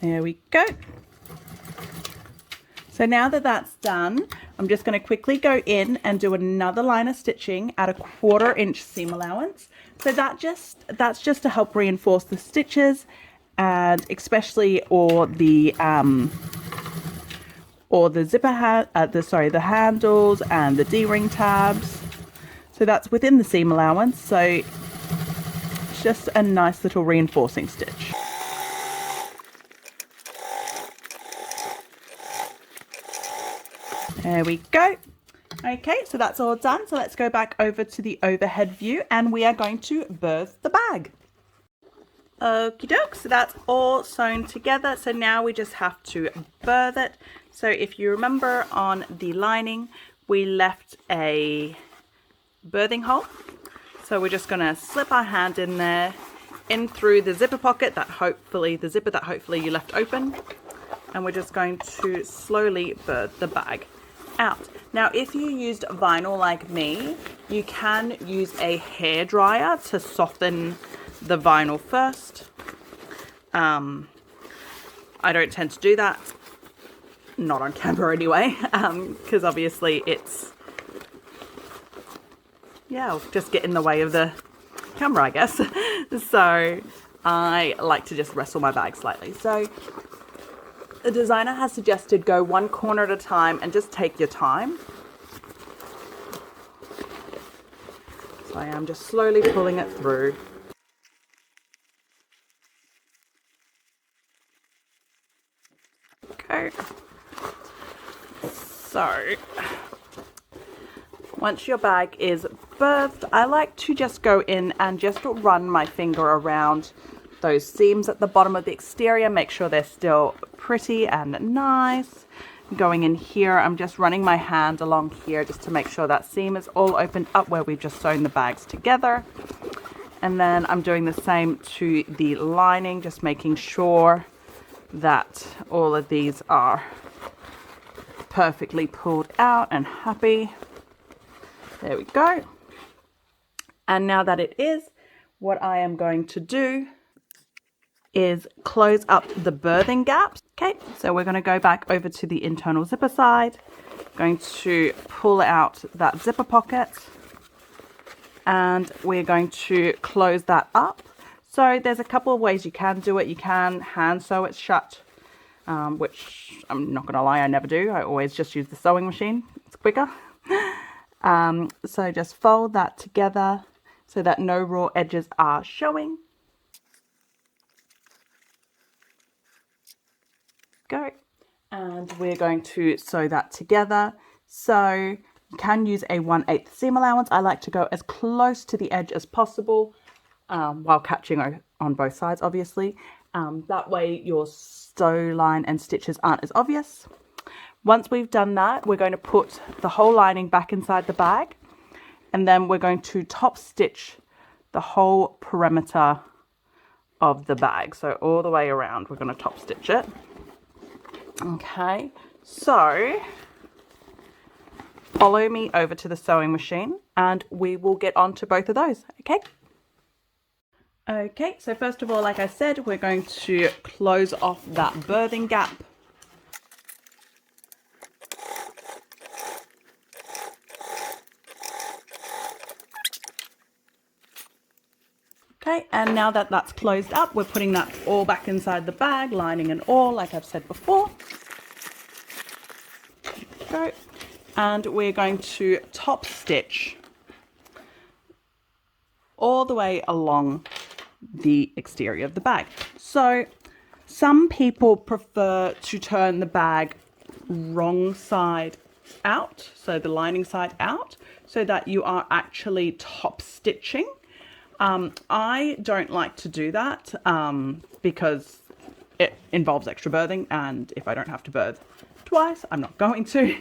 [SPEAKER 1] There we go. So now that that's done, I'm just going to quickly go in and do another line of stitching at a 1/4 inch seam allowance. So that's just to help reinforce the stitches and especially or the zipper the handles and the D-ring tabs. So that's within the seam allowance. So it's just a nice little reinforcing stitch. There we go. Okay, so that's all done. So let's go back over to the overhead view and we are going to birth the bag. Okie doke, so that's all sewn together. So now we just have to birth it. So if you remember on the lining, we left a birthing hole. So we're just gonna slip our hand in there, in through the zipper pocket that hopefully you left open. And we're just going to slowly birth the bag out. Now, if you used vinyl like me, you can use a hairdryer to soften the vinyl first. I don't tend to do that, not on camera anyway, because obviously it's, yeah, it'll just get in the way of the camera, I guess. So I like to just wrestle my bag slightly. So the designer has suggested go one corner at a time and just take your time. So I am just slowly pulling it through. Okay. So once your bag is birthed, I like to just go in and just run my finger around those seams at the bottom of the exterior, make sure they're still pretty and nice. Going in here, I'm just running my hand along here just to make sure that seam is all opened up where we've just sewn the bags together. And then I'm doing the same to the lining, just making sure that all of these are perfectly pulled out and happy. There we go. And now that it is, what I am going to do is close up the birthing gaps. Okay, so we're going to go back over to the internal zipper side. Going to pull out that zipper pocket and we're going to close that up. So there's a couple of ways you can do it. You can hand sew it shut, which I'm not going to lie, I never do. I always just use the sewing machine. It's quicker. So just fold that together so that no raw edges are showing. Go. And we're going to sew that together. So you can use a 1/8 seam allowance. I like to go as close to the edge as possible while catching on both sides, obviously. That way your sew line and stitches aren't as obvious. Once we've done that, we're going to put the whole lining back inside the bag. And then we're going to top stitch the whole perimeter of the bag. So all the way around, we're going to top stitch it. Okay, so follow me over to the sewing machine and we will get on to both of those, okay? Okay, so first of all, like I said, we're going to close off that birthing gap. Okay, and now that that's closed up, we're putting that all back inside the bag, lining and all, like I've said before. Go. And we're going to top stitch all the way along the exterior of the bag. So some people prefer to turn the bag wrong side out, so the lining side out, so that you are actually top stitching. I don't like to do that because it involves extra birthing, and if I don't have to birth twice, I'm not going to.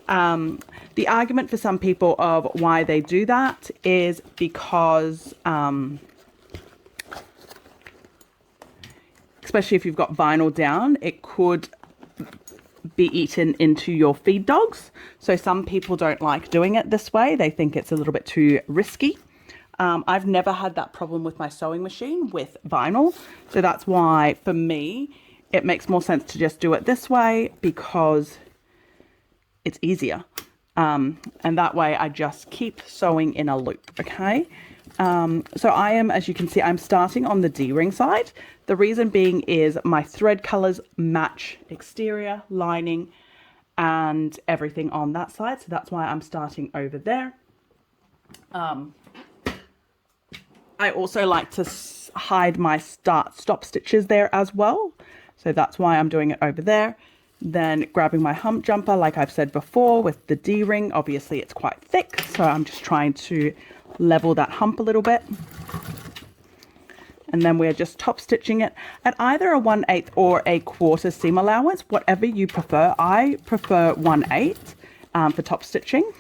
[SPEAKER 1] The argument for some people of why they do that is because, especially if you've got vinyl down, it could be eaten into your feed dogs. So some people don't like doing it this way. They think it's a little bit too risky. I've never had that problem with my sewing machine with vinyl. So that's why, for me, it makes more sense to just do it this way because it's easier. And that way I just keep sewing in a loop, okay? So I am, as you can see, I'm starting on the D-ring side. The reason being is my thread colors match exterior, lining, and everything on that side. So that's why I'm starting over there. I also like to hide my stop stitches there as well. So that's why I'm doing it over there. Then grabbing my hump jumper, like I've said before, with the D-ring. Obviously it's quite thick, so I'm just trying to level that hump a little bit. And then we're just top stitching it at either a 1/8 or a 1/4 seam allowance, whatever you prefer. I prefer 1/8 for top stitching.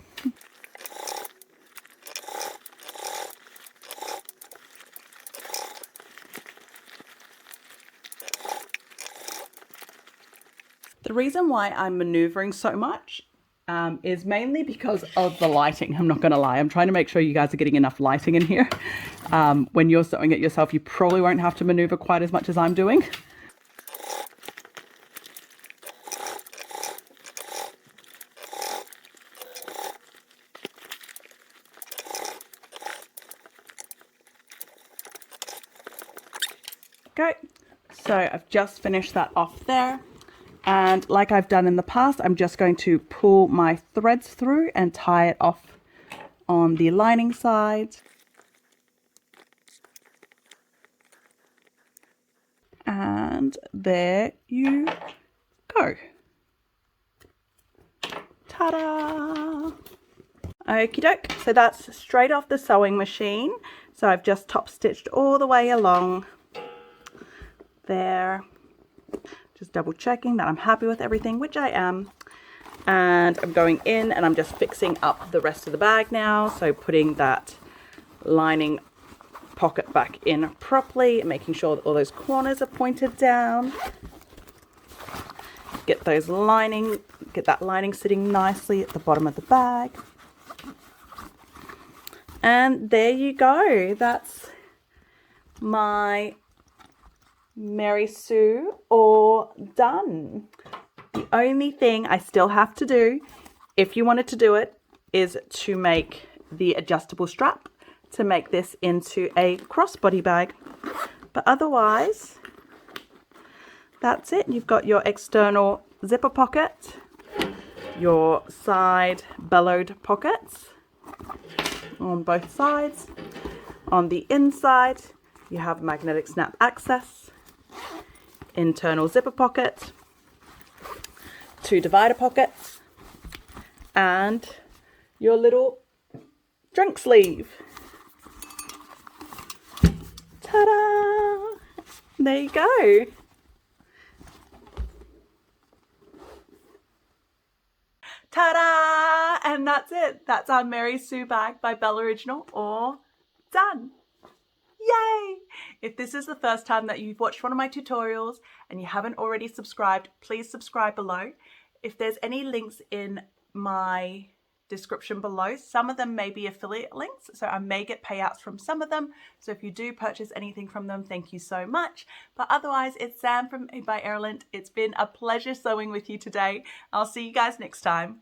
[SPEAKER 1] The reason why I'm maneuvering so much is mainly because of the lighting. I'm not going to lie. I'm trying to make sure you guys are getting enough lighting in here. When you're sewing it yourself, you probably won't have to maneuver quite as much as I'm doing. Okay, so I've just finished that off there. And like I've done in the past, I'm just going to pull my threads through and tie it off on the lining side. And there you go. Ta-da! Okie doke, so that's straight off the sewing machine. So I've just top stitched all the way along there. Just double checking that I'm happy with everything, which I am. And I'm going in and I'm just fixing up the rest of the bag now. So putting that lining pocket back in properly, making sure that all those corners are pointed down. Get that lining sitting nicely at the bottom of the bag. And there you go. That's my Mary Sue all done. The only thing I still have to do, if you wanted to do it, is to make the adjustable strap to make this into a crossbody bag. But otherwise, that's it. You've got your external zipper pocket, your side bellowed pockets on both sides. On the inside, you have magnetic snap access, internal zipper pocket, 2 divider pockets, and your little drink sleeve. Ta-da! There you go. Ta-da! And that's it. That's our Mary Sue bag by Belle Original all done. Yay! If this is the first time that you've watched one of my tutorials and you haven't already subscribed, please subscribe below. If there's any links in my description below, some of them may be affiliate links, so I may get payouts from some of them. So if you do purchase anything from them, thank you so much. But otherwise, it's Sam from Made by Erland. It's been a pleasure sewing with you today. I'll see you guys next time.